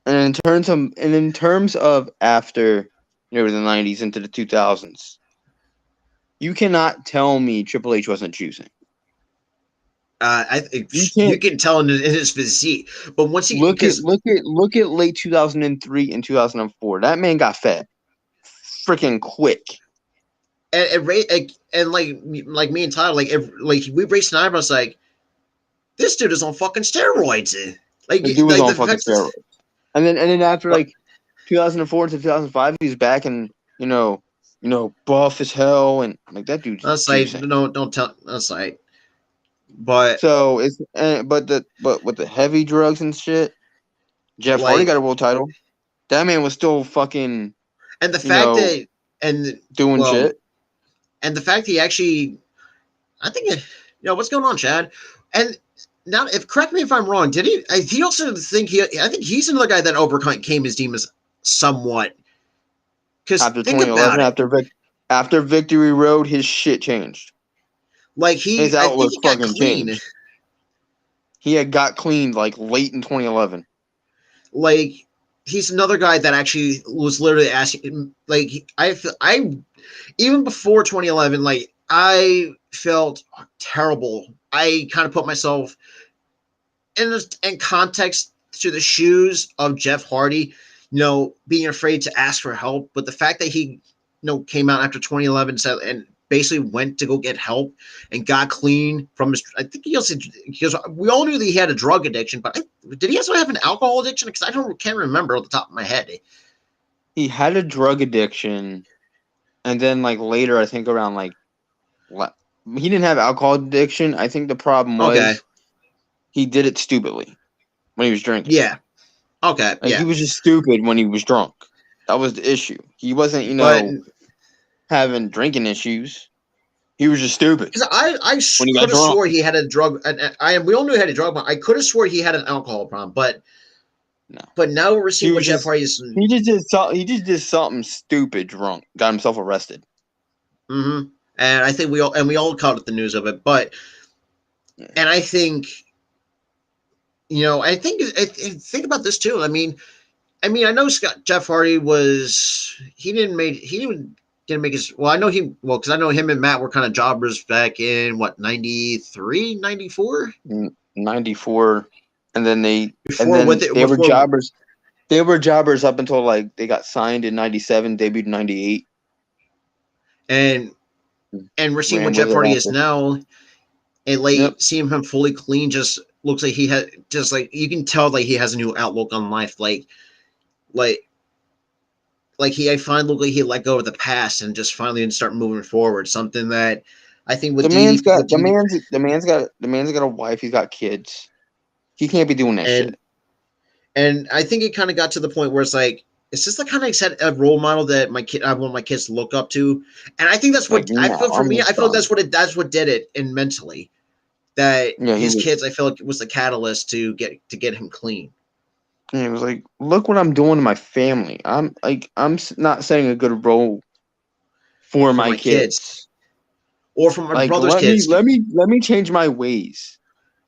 And in terms of after the 90s into the 2000s, you cannot tell me Triple H wasn't juicing. I think You you can't can tell in his physique, but once he look at because late 2003 and 2004. That man got fat freaking quick. and like me and Tyler, like we raced an eyebrows like this dude is on fucking steroids. The dude was Like on the fucking fact is, steroids. And then after but like 2004 to 2005, he's back and buff as hell, and like that dude's that's like juicing. no, don't tell. That's like, but So it's but with the heavy drugs and shit, Jeff Hardy like, got a world title. That man was still fucking and the you fact know that and doing well, shit. and the fact he actually, I think, what's going on, Chad? And now, if correct me if I'm wrong, did he? He also think he? I think he's another guy that overcame his demons somewhat. Because After think 2011, about it, after Victory Road, his shit changed. like His I think outlook he got fucking clean. changed. He had got cleaned like late in 2011. Like he's another guy that actually was literally asking. Like I even before 2011, like I felt terrible. I kind of put myself in context to the shoes of Jeff Hardy, being afraid to ask for help. But the fact that he, came out after 2011 and basically went to go get help and got clean from his, I think he also, because we all knew that he had a drug addiction, but did he also have an alcohol addiction? Because can't remember off the top of my head. He had a drug addiction, and then like later, I think around like he didn't have alcohol addiction. I think the problem Okay. was he did it stupidly when he was drinking. Yeah. Okay. Like he Yeah. was just stupid when he was drunk. That was the issue. He wasn't, But having drinking issues. He was just stupid because I when he got could have drunk. swore he had a drug. We all knew he had a drug, but I could have swore he had an alcohol problem. No, But now we're he seeing what was Jeff just Hardy's. he just did something stupid drunk. Got himself arrested. Mm-hmm. And I think we all caught the news of it. But Yeah. and I think think about this too. I know Jeff Hardy didn't make his well. I know because I know him and Matt were kind of jobbers back in what 93, 94? 94, and then Before with it they were before jobbers. They were jobbers up until like they got signed in 97, debuted in 98. and we're seeing what Ran with Jeff it Hardy is after. now. And like Yep. seeing him fully clean just looks like he had just like you can tell like he has a new outlook on life. Like he I finally look like he let go of the past and just finally start moving forward. Something that I think with The man's got a wife. He's got kids. He can't be doing that and shit. I think it kind of got to the point where it's like it's just the kind of set a role model that I want my kids to look up to, and I think that's what Like, I no, feel for I'm me. your I feel son. that's what did it and mentally that Yeah, he his was. kids I feel like was the catalyst to get him clean He was like, look what I'm doing to my family. Not setting a good role for for my my kids kids. or for my Like, brother's kids, let me change my ways.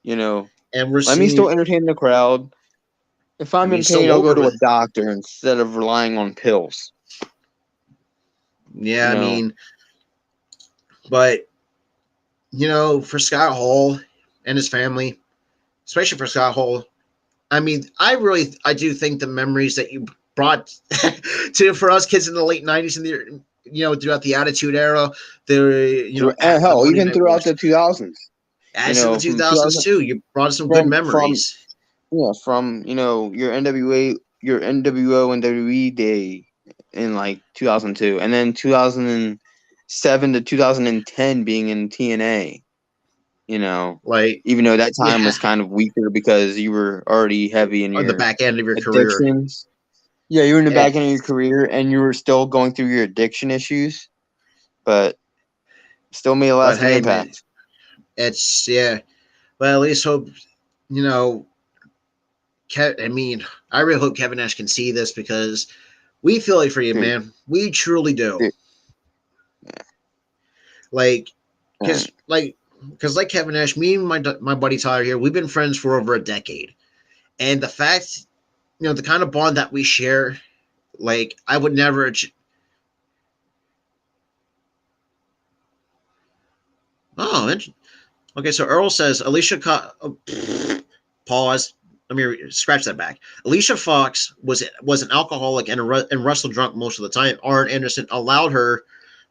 You know, and we're let me still seeing. entertain the crowd. If I'm in He's still pain, I'll go over to a with. doctor instead of relying on pills. Yeah, You I know, mean, but for Scott Hall and his family, especially for Scott Hall, I mean, I do think the memories that you brought to for us kids in the late '90s and the throughout the Attitude Era, the at the hell, Monday even Night throughout Wars, the 2000s. You as in the know, from 2000s 2000 too, you brought us some good from memories. yeah, from your NWO and WWE day in like 2002, and then 2007 to 2010 being in TNA. You know, Like, even though that time yeah, was kind of weaker because you were already heavy in on the your back end of your career. addictions. Yeah, you were in the Eh, back end of your career, and you were still going through your addiction issues, but still made a but lasting hey, man, impact. it's yeah. But at least hope you know I mean, I really hope Kevin Nash can see this because we feel it for you, Dude, man. We truly do. dude, Like, and because like Kevin Nash, me and my buddy Tyler here, we've been friends for over a decade, and the fact, the kind of bond that we share, like I would never. Oh, Okay, so Earl says pause. Let me scratch that back. Alicia Fox was an alcoholic and wrestled drunk most of the time. Arn Anderson allowed her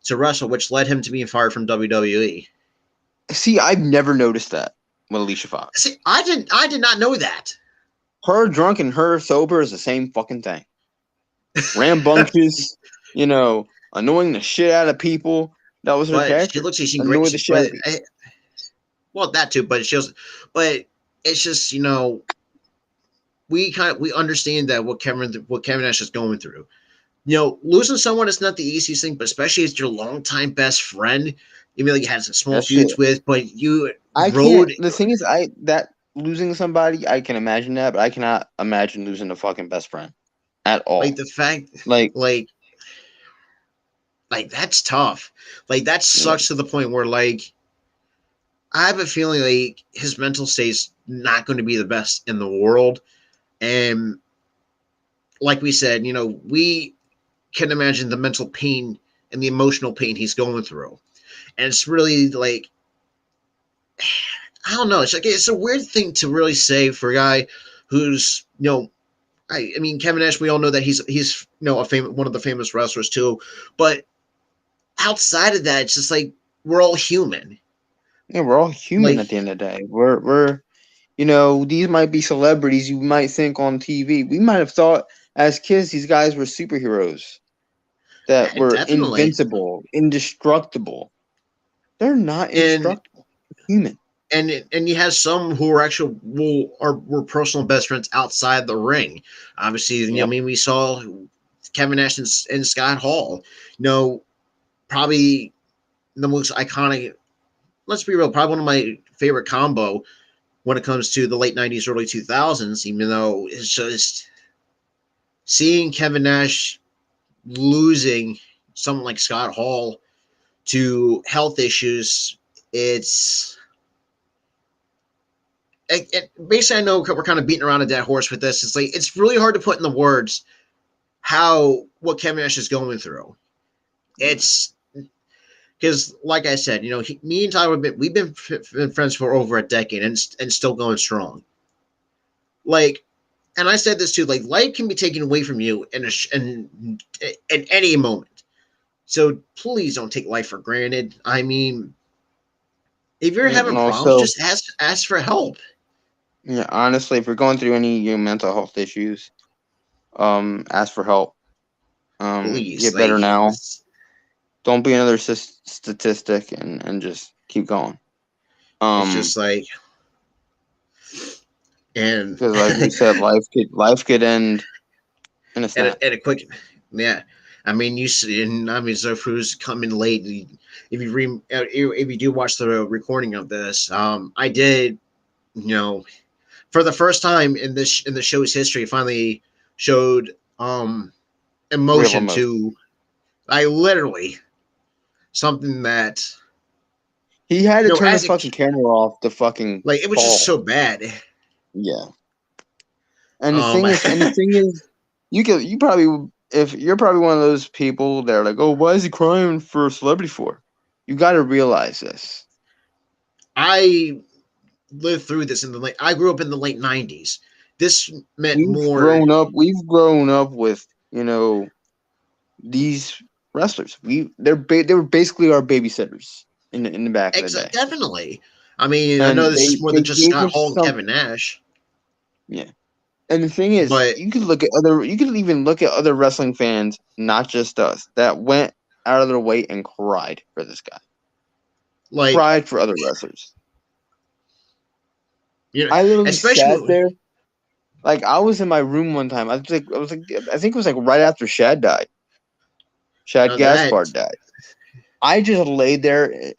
to wrestle, which led him to being fired from WWE. See, I've never noticed that with Alicia Fox. See, I did not know that. Her drunk and her sober is the same fucking thing. Rambunctious, annoying the shit out of people. That was her But she character. looks like she's great. Annoy the shit out of people. Well, that too. But but it's just we understand that what Kevin Nash is going through. Losing someone is not the easiest thing, but especially as your longtime best friend, even though you had some small That shit. feuds with, but you I rode. can't. The thing is, that losing somebody, I can imagine that, but I cannot imagine losing a fucking best friend at all. Like the fact, Like, that's tough. Like that sucks to the point where I have a feeling like his mental state's not going to be the best in the world, and like we said, we can imagine the mental pain and the emotional pain he's going through, and it's really I don't know. It's a weird thing to really say for a guy who's I mean Kevin Nash. We all know that he's one of the famous wrestlers too, but outside of that, it's just we're all human. yeah, we're all human at the end of the day. We're these might be celebrities you might think on TV. We might have thought as kids these guys were superheroes that were Definitely. invincible, indestructible. They're not indestructible. They're human. And you have some who are actually were personal best friends outside the ring. Obviously, Yep. I mean, we saw Kevin Nash and Scott Hall. Probably the most iconic. Let's be real. Probably one of my favorite combo when it comes to the late '90s, early 2000s. Even though it's just seeing Kevin Nash losing someone like Scott Hall to health issues. Basically, I know we're kind of beating around a dead horse with this. It's really hard to put in the words what Kevin Nash is going through. It's because, like I said, me and Tyler we've been friends for over a decade and still going strong. And I said this too. Life can be taken away from you in any moment. So please don't take life for granted. I mean, if you're having problems, just ask for help. Yeah, honestly, if you're going through any mental health issues, ask for help. Please Get better now. Don't be another statistic, and just keep going. It's just and because, like we said, life could end in a snap. At a quick, yeah. I mean, you see, and I mean, Zofu's coming late. If you do watch the recording of this, I did, for the first time in the show's history, finally showed emotion to. I literally something that he had to turn the fucking camera off. The fucking it was just so bad. Yeah, and the thing is, you probably, if you're probably one of those people that are like, oh, why is he crying for a celebrity for? You got to realize this. I lived through this I grew up in the late '90s. This meant more. We've grown up with these wrestlers. They were basically our babysitters in the back of the day. Definitely. I mean, I know this is more than just Scott Hall and Kevin Nash. Yeah, and the thing is, you could even look at other wrestling fans, not just us, that went out of their way and cried for this guy. Cried for other wrestlers. I literally sat there. I was in my room one time. I think it was right after Shad died. Shad Gaspard died. I just laid there and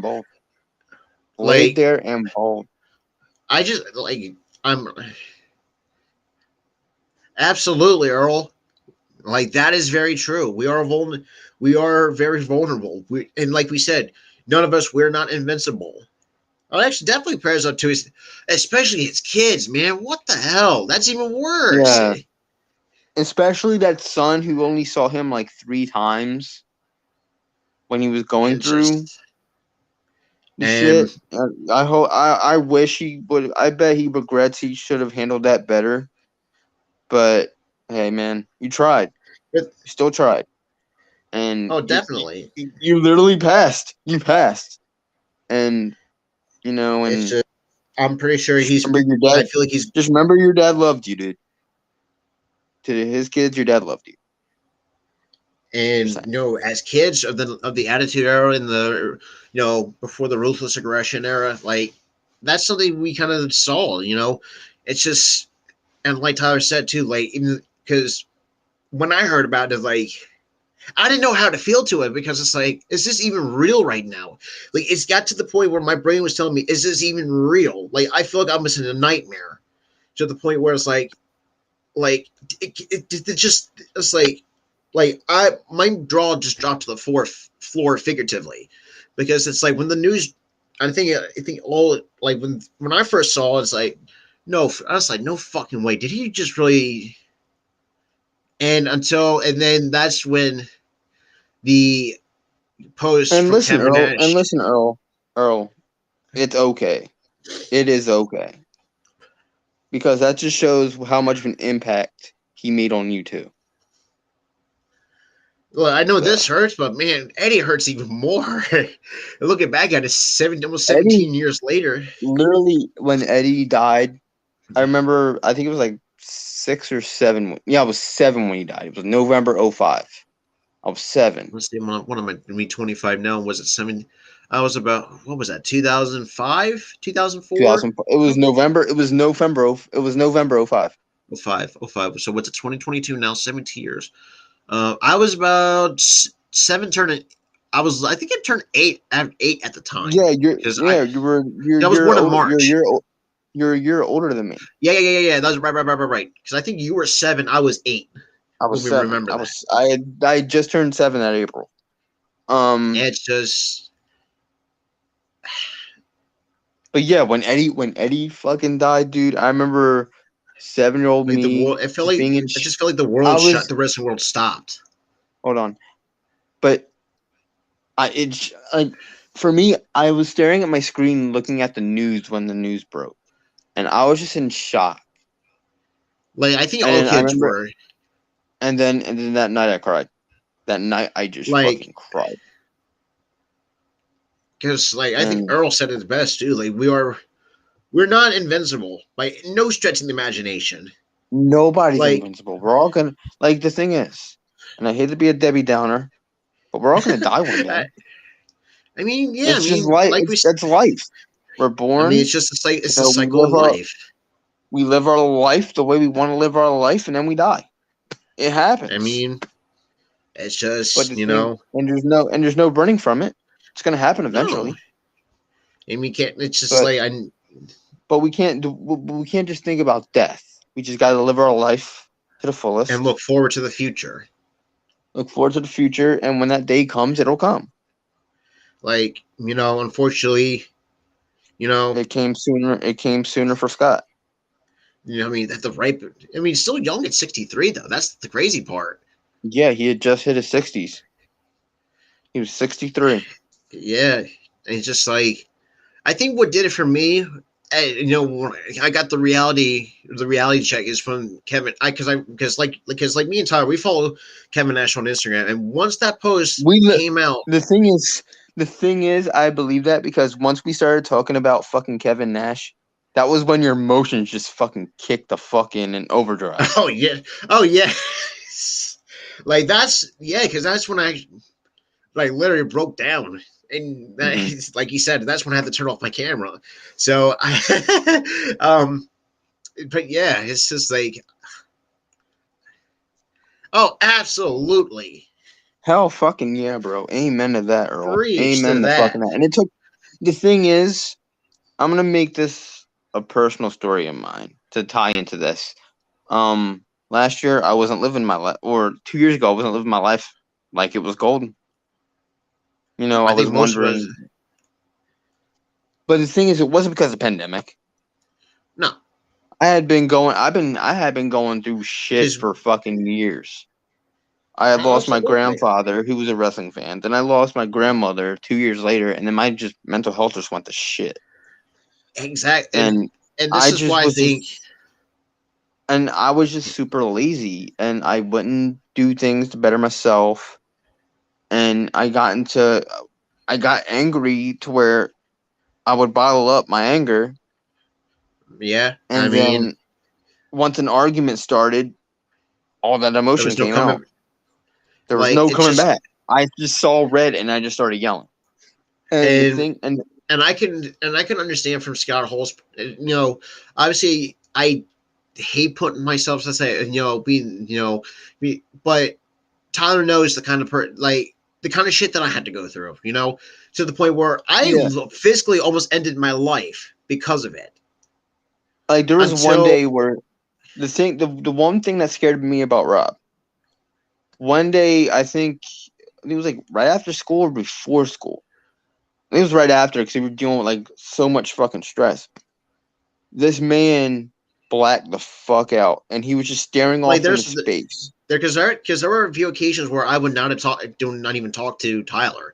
bawled. Laid there and bawled. I'm absolutely, Earl. That is very true. We are very vulnerable. And like we said, none of us, we're not invincible. Actually, definitely prayers up to especially his kids, man. What the hell? That's even worse. Yeah. Especially that son who only saw him 3 times when he was going through. The And shit. I hope. I wish he would. I bet he regrets he should have handled that better. But hey, man, you tried. but, You still tried, and oh, definitely. you literally passed. You passed, and you know, It's and just I'm pretty sure just he's. remember your I dad. feel like he's. Just remember your dad loved you, dude. To his kids, your dad loved you. Just And saying. as kids of the Attitude Era and the before the Ruthless Aggression era, like that's something we kind of saw. It's just, and like Tyler said too, like even because when I heard about it, like I didn't know how to feel to it because it's like, is this even real right now? Like it's got to the point where my brain was telling me, is this even real? Like I feel like I'm in a nightmare to the point where it's like it just it's like I my jaw just dropped to the floor figuratively because it's like when the news I think all like when I first saw it, it's like no, I was like no fucking way, did he just really? And then that's when the post And from listen, Kevin Earl. And Nash. listen, Earl. Earl, it's okay. It is okay because that just shows how much of an impact he made on you too. Well, I know So this hurts, but man, Eddie hurts even more. Looking back at it, almost Eddie, 17 years later. literally, when Eddie died, I remember. I think it was like 6 or 7. Yeah, I was 7 when he died. It was November '05. I was 7. Let's see, what am I? Me 25 now. Was it 7? I was about, what was that? 2005, 2004, 2000. It was November. It was November. It was November '05. 05, 05. So what's it? 2022 now? 17 years. I was about seven turning. I think I turned eight at the time Yeah, because I that was you're born in older. March. You're a year older than me. Yeah. That was right. Because I think you were 7. I was 8. I When was we 7. remember that, I just turned 7 that April. it's just But yeah, when Eddie fucking died, dude, I remember 7-year-old like the me world. It felt just like being in. I just felt like the I world shut. was The rest of the world stopped. hold on, but it's like for me, I was staring at my screen, looking at the news when the news broke, and I was just in shock. Like I think all And I kids remember, were. and then that night I cried. That night I just Like fucking cried. because like I think And Earl said it best too. Like we're not invincible by no stretch of the imagination. nobody's Like invincible. We're all gonna like the thing is, and I hate to be a Debbie Downer, but we're all gonna die one day. I mean, yeah, I It's just mean, life. like It's that's life. We're I mean, born. You it's a know, cycle of life. we live our life the way we want to live our life, and then we die. It I happens. mean, it's But just the thing, and there's no running from it. It's gonna happen no. eventually. I mean, can't. It's just But like we can't we can't just think about death. We just got to live our life to the and fullest. look forward to the future. Look forward to the future, and when that day comes, it'll come. Like unfortunately, you know, It came sooner. It came sooner for Scott. I mean, at the right. I mean, still young at 63 though. That's the crazy part. Yeah, he had just hit his 60s. He was 63. Yeah, it's just like I think what did it for me. I got the reality check is from Kevin. Because like me and Tyler, we follow Kevin Nash on Instagram, and once that post We li- came out, the thing is, I believe that because once we started talking about fucking Kevin Nash, that was when your emotions just fucking kicked the fuck in overdrive. oh yeah, like that's because that's when I like literally broke down. And Hmm. like you said, that's when I had to turn off my camera. So, but yeah, it's just like, oh, absolutely, Hell fucking yeah, bro. Amen to that, Earl. preach to Amen to that. fucking that. And it took the thing is, I'm gonna make this a personal story of mine to tie into this. Last year I wasn't living my life, or 2 years ago I wasn't living my life like it was golden. You know, I I was think most of us, wondering. But the thing is, it wasn't because of the pandemic. no, I had been going through shit because for fucking years. I had lost my Absolutely. grandfather, who was a wrestling fan. Then I lost my grandmother 2 years later, and then my just mental health just went to shit. Exactly. And And this I is just why I was think, just, and I was just super lazy, and I wouldn't do things to better myself. And I got angry to where I would bottle up my anger, yeah, I and mean, then once an argument started, all that there emotion was no came out. coming. There was Like no it's coming just back. I just saw red, and I just started yelling. And the and thing, and and I can understand from Scott Hall's, obviously I hate putting myself to say, being, but Tyler knows the kind of like the kind of shit that I had to go through, to the point where I yeah, physically almost ended my life because of it. like there was one Until day where the one thing that scared me about Rob. One day, I think it was like right after school or before school. It was right after because we were dealing with like so much fucking stress. This man blacked the fuck out, and he was just staring like off into there's space. there were a few occasions where I would not have do not even talk to Tyler,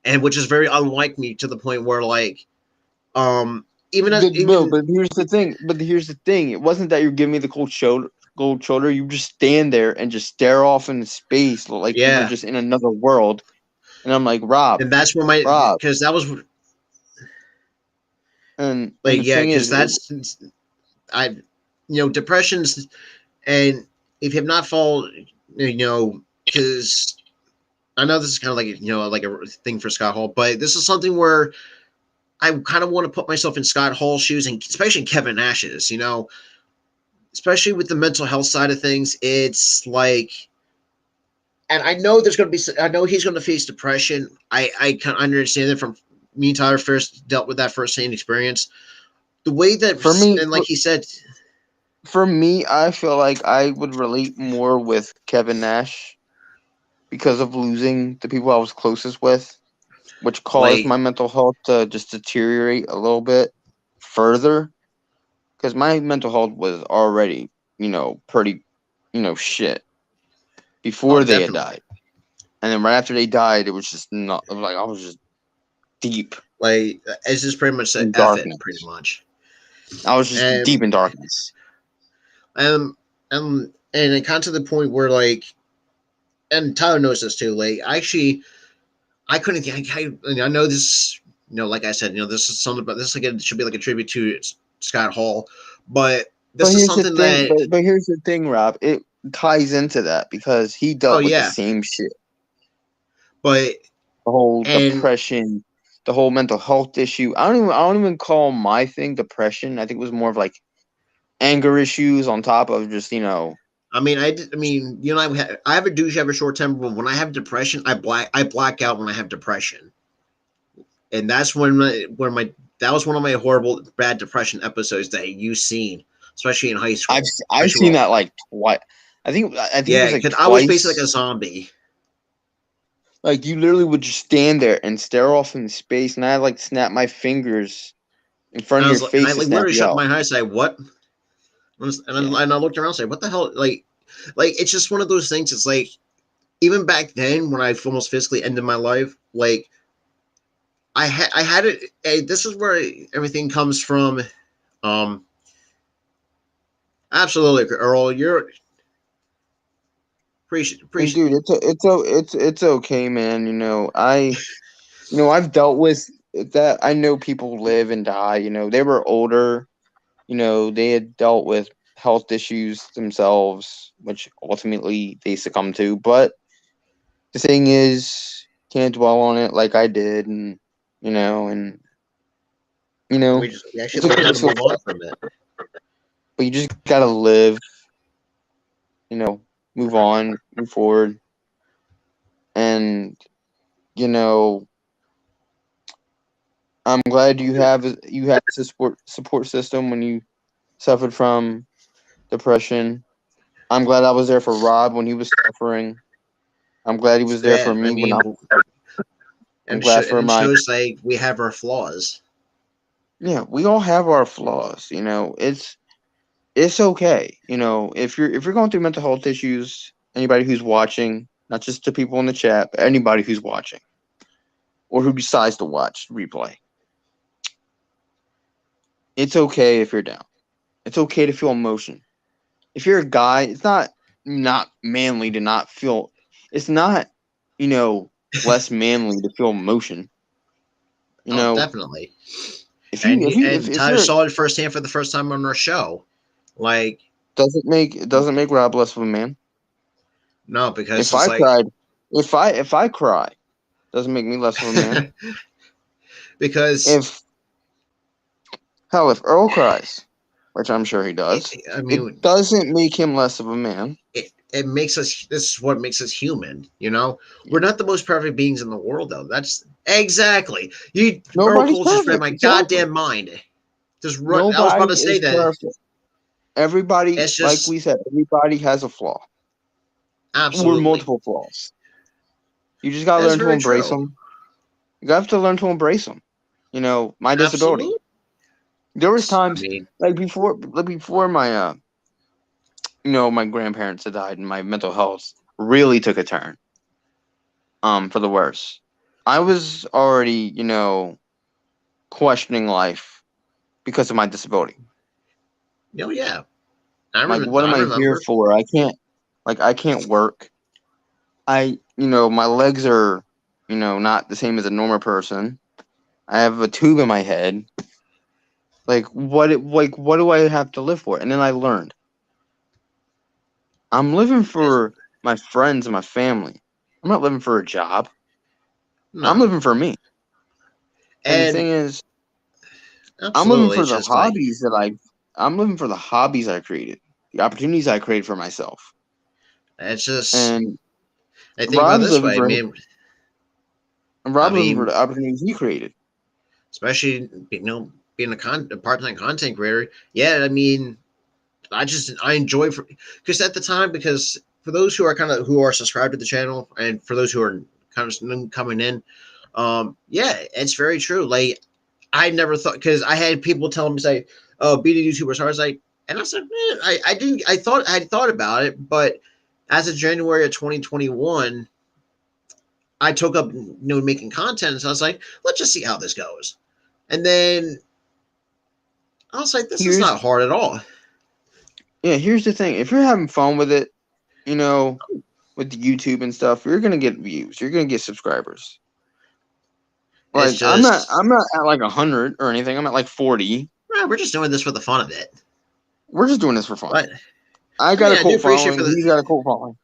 and which is very unlike me to the point where like even as But, bro, even but here's the thing. But here's the thing. It wasn't that you're giving me the cold shoulder. Cold shoulder. You just stand there and just stare off into space like you were yeah, just in another world. And I'm like, Rob, and that's where my Rob. because that was And like the yeah thing because is, that's I depressions. And if you have not followed, because I know this is kind of like like a thing for Scott Hall, but this is something where I kind of want to put myself in Scott Hall's shoes, and especially Kevin Nash's. Especially with the mental health side of things, it's like, and I know there's going to be, I know he's going to face depression. I can understand it from me and Tyler first dealt with that firsthand experience. The way that, for me, and like he said, for me, I feel like I would relate more with Kevin Nash because of losing the people I was closest with, which caused like, my mental health to just deteriorate a little bit further. Because my mental health was already, pretty, shit oh, before they had definitely. died. And then right after they died, it was just not, it was like I was just deep Like, it's just pretty much said in F it, pretty darkness. much. I was just And deep in darkness. and it got to the point where like, and Tyler knows this too. Like, actually, I couldn't. I know this. Like I said, this is something. But this like it should be like a tribute to Scott Hall. But But this is here's the something thing. that. But here's the thing, Rob. It ties into that because he Oh dealt with the yeah, same shit. but The whole and depression, the whole mental health issue. I don't even call my thing depression. I think it was more of like anger issues on top of just I mean, I mean, I have a douche, I have a short temper, but when I have depression, I black out when I have depression, and that's that was one of my horrible bad depression episodes that you've seen, especially in high I've school, I've especially seen well, that like twice. I think it yeah, was like because I was basically like a twice. zombie. Like you literally would just stand there and stare off into space, and I like snap my fingers in front And of your I face to like snap literally you shut out. my eyes, say what, Yeah. and I looked around, and say what the hell, like it's just one of those things. It's like even back then when I almost physically ended my life, like I had it. This is where everything comes from. Um, absolutely, Earl. You're And appreciate. dude, it's okay, man. I've dealt with that. I know people live and die. They were older. They had dealt with health issues themselves, which ultimately they succumbed to. But the thing is, can't dwell on it like I did, and you know, and you know, We it's actually learned okay. how to move on from it. But you just gotta live. Move on, move forward, and you know, I'm glad you had a support system when you suffered from depression. I'm glad I was there for Rob when he was suffering. I'm glad he was there Yeah, for I me when mean, I'm glad and for it my shows like we have our flaws. yeah. We all have our flaws. It's okay. If you're going through mental health issues, anybody who's watching, not just to people in the chat, but anybody who's watching or who decides to watch replay. It's okay if you're down. It's okay to feel emotion. If you're a guy, it's not manly to not feel. It's not, less manly to feel emotion. Oh, definitely. If And you if you and if Tyler you're saw it firsthand for the first time on our show. Like, doesn't make Rob less of a man. no, because If it's I like cried, if I cry, doesn't make me less of a man. because If if Earl cries, which I'm sure he does, I it mean, doesn't make him less of a man. it makes us. This is what makes us human. You know, Yeah. we're not the most perfect beings in the world, though. That's exactly you. Earl Nobody's Cole just read perfect. my Exactly. goddamn mind. Just run. I was about Nobody to say is that. perfect. Everybody, It's like just we said, everybody has a flaw or absolutely. multiple flaws. You just gotta That's learn to very embrace true. them. You have to learn to embrace them. My disability. Absolutely. There was I times mean, like before my grandparents had died and my mental health really took a turn. For the worse. I was already, questioning life because of my disability. oh yeah, I Like, remember. what I am I here remember. for? I can't work. My legs are, not the same as a normal person. I have a tube in my head. What do I have to live for? And then I learned I'm living It's, for my friends and my family. I'm not living for a job. I'm no, living for me. And the and thing is, I'm living absolutely, for it's the just like hobbies I'm living for the hobbies I created, the opportunities I created for myself. it's just. And I think about it Rob's this living way, for man. I Rob's living for mean, the opportunities he created. especially being a part-time content creator. Yeah, I mean, I enjoy because at the time because for those who are subscribed to the channel and for those who are kind of coming in, yeah, it's very true. Like I never thought because I had people telling me say, "Oh, be the YouTuber." So I was like, and I said, "Man, I didn't. I had thought about it, but as of January of 2021, I took up making content. So I was like, let's just see how this goes." And then I was like, this is Here's not hard at all. here's the thing. If you're having fun with it, you know, with the YouTube and stuff, you're gonna get views. You're gonna get subscribers. It's Like I'm not just I'm not at like 100 or anything. I'm at like 40. we're just doing this for the fun of it. We're just doing this for fun. But I I got mean, a I do cult appreciate following. for the He's got a cult following.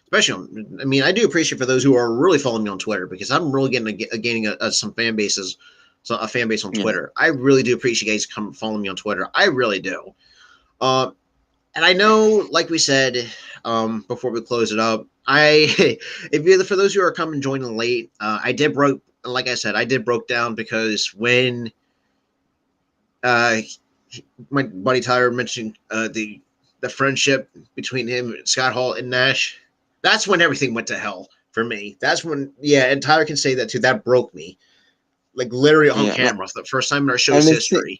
especially. I mean, I do appreciate for those who are really following me on Twitter because I'm really gaining some fan bases, so a fan base on Yeah. Twitter. I really do appreciate you guys come following me on Twitter. I really do. Um, and I know, like we said, before we close it up, if you for those who are coming joining late, I did broke. Like I said, I did broke down because when uh, my buddy Tyler mentioned the friendship between him, Scott Hall, and Nash. That's when everything went to hell for me. That's when, yeah, and Tyler can say that too. That broke me, like literally on Yeah. camera for the first time in our show's And history.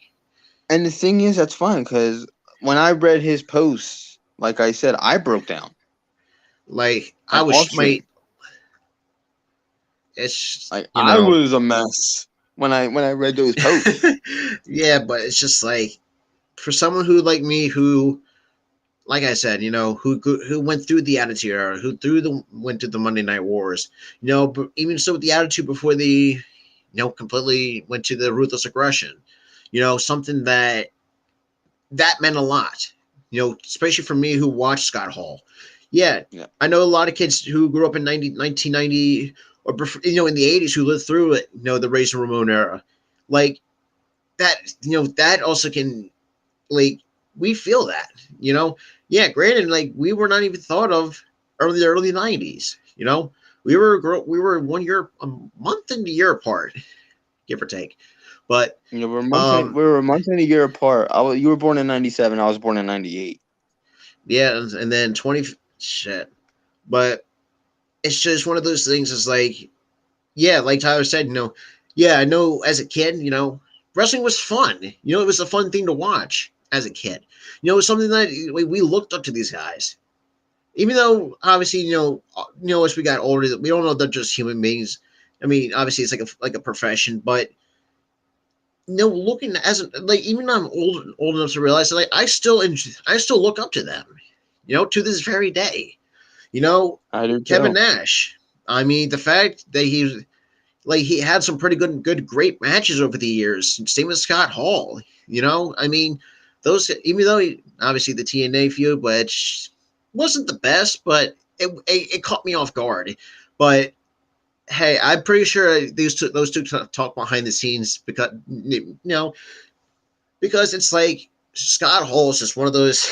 the thing is, that's fine because when I read his posts, like I said, I broke down Like I like off was stream. my, it's Like I was a mess when I read those posts. yeah, but it's just like for someone who like me who like I said, who went through the Attitude Era, went through the Monday Night Wars, but even so, with the Attitude before the, completely went to the Ruthless Aggression, something that meant a lot, especially for me who watched Scott Hall. Yeah, Yeah. I know a lot of kids who grew up in 1990 or in the 80s who lived through it, the Razor Ramon era, like that, that also can like we feel that, yeah, granted, like we were not even thought of early 90s, we were 1 year, a month and a year apart, give or take, but we're a month and a year apart. You were born in 97. I was born in 98. yeah, and then 20 shit, but it's just one of those things. It's like, yeah, like Tyler said, yeah, I know as a kid, wrestling was fun. It was a fun thing to watch as a kid. It was something that we looked up to these guys. even though obviously as we got older, we don't know they're just human beings. I mean, obviously it's like a profession, but looking as like even though I'm old enough to realize that, like I still look up to them, to this very day. I do Kevin too. Nash. I mean, the fact that he had some pretty great matches over the years. Same with Scott Hall. I mean, those even though obviously the TNA feud, which wasn't the best, but it caught me off guard. But hey, I'm pretty sure those two talk behind the scenes because it's like Scott Hall is just one of those.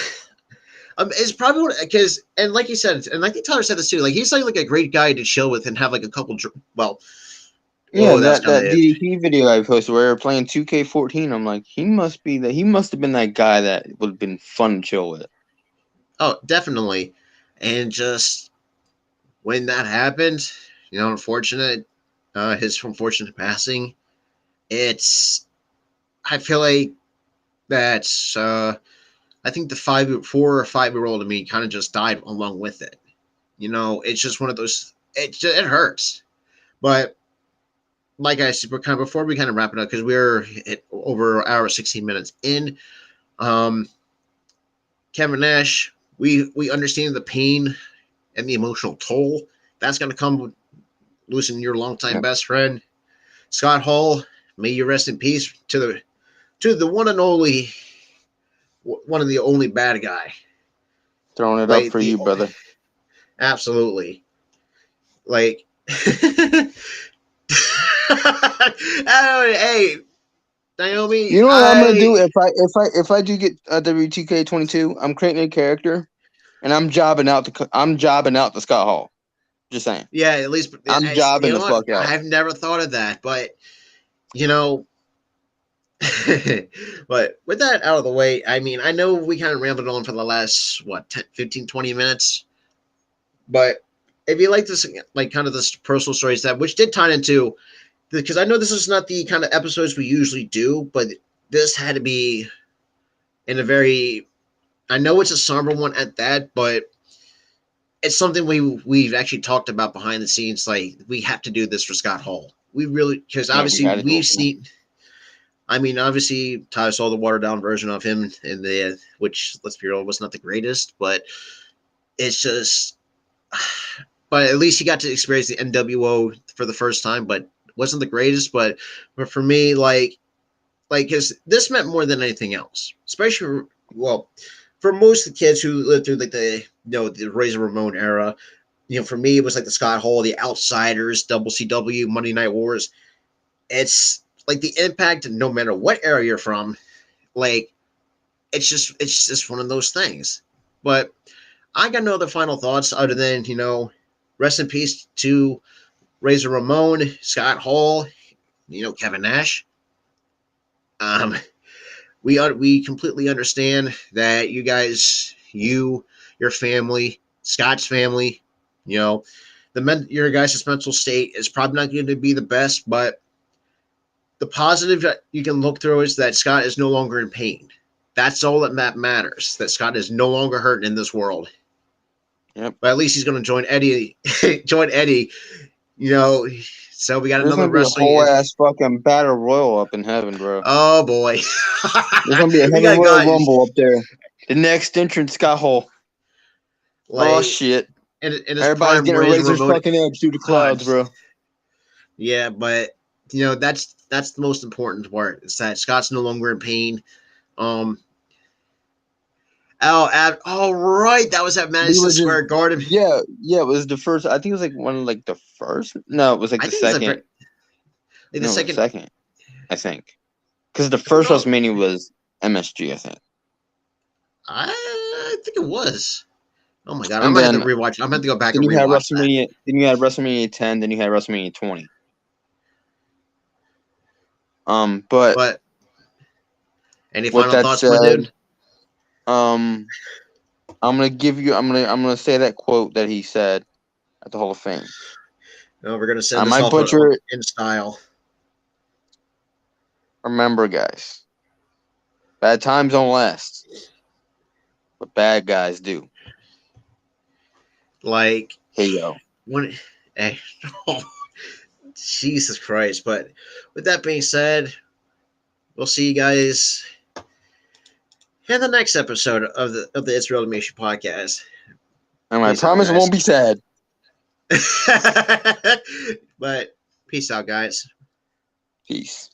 It's probably because, and like you said, and I think Tyler said this too. Like he's like a great guy to chill with and have like a couple. Well, Yeah, that's that kind of that it. DDT video I posted where we were playing 2K14. I'm like, he must have been that guy that would have been fun to chill with. Oh, definitely. And just when that happened, unfortunate, his unfortunate passing. It's I feel like that's I think the 4 or 5 year old in me kind of just died along with it. It's just one of those. It hurts, but like I said, we're kind of before we kind of wrap it up because we're over an hour 16 minutes in. Um, Kevin Nash, we understand the pain and the emotional toll that's going to come with losing your longtime Yeah. best friend, Scott Hall. May you rest in peace to the one of the only bad guy. Throwing it up Like for the you, brother. absolutely like. Hey, Naomi, You know what I'm gonna do if I do get a WTK22? I'm creating a character and I'm jobbing out the Scott Hall. Just saying, yeah, at least I'm jobbing the what? fuck out. I've never thought of that, but you know, but with that out of the way, I mean, I know we kind of rambled on for the last, 10, 15, 20 minutes, but if you like this, like kind of this personal stories that, which did tie into, because I know this is not the kind of episodes we usually do, but this had to be in a very, I know it's a somber one at that, but it's something we've actually talked about behind the scenes. Like we have to do this for Scott Hall. We really, because Yeah, we obviously had to do we've it for him. seen. I mean, obviously, Ty saw the watered down version of him in the, which let's be real, was not the greatest, but it's just, but at least he got to experience the NWO for the first time, but wasn't the greatest. But for me, because this meant more than anything else, especially well, for most of the kids who lived through like the Razor Ramon era. For me, it was like the Scott Hall, the Outsiders, WCW, Monday Night Wars. It's like the impact, no matter what era you're from, like it's just one of those things. But I got no other final thoughts other than rest in peace to Razor Ramon, Scott Hall, Kevin Nash. Um, we completely understand that you guys, your family, Scott's family, your guys' mental state is probably not going to be the best, but the positive that you can look through is that Scott is no longer in pain. That's all that matters. That Scott is no longer hurting in this world. Yep. But at least he's going to join Eddie. join Eddie. You know. So we got There's another gonna be a wrestling. whole ass fucking battle royal up in heaven, bro. Oh boy. There's gonna be a we heaven got royal guys rumble up there. The next entrance, Scott Hall. Oh like shit! in his Everybody's prime, getting a Razor razor's Ramon. fucking edge through the Oh, clouds, bro. yeah, but that's the most important part. Is that Scott's no longer in pain. Um. Oh, right. That was at We Madison were just, Square Garden. yeah. It was the first. I think it was like one of like the first. No, it was like I the think it's second. like the No, the second. second. I think because the Who first knows? WrestleMania was MSG, I think. I think it was. Oh my god, I'm And gonna have to then rewatch. I'm gonna have to go back then and you had rewatch that. WrestleMania. Then you had WrestleMania 10. Then you had WrestleMania 20. But But any with final that thoughts, my said, dude? um, I'm gonna give you. I'm gonna say that quote that he said at the Hall of Fame. No, we're gonna I send this might off butcher it. in style. Remember, guys, bad times don't last, but bad guys do. Like Hey yo. when, eh, oh, Jesus Christ! But with that being said, we'll see you guys in the next episode of the It's Real Animation podcast. And I Peace out, promise it guys. won't be sad. But peace out, guys. Peace.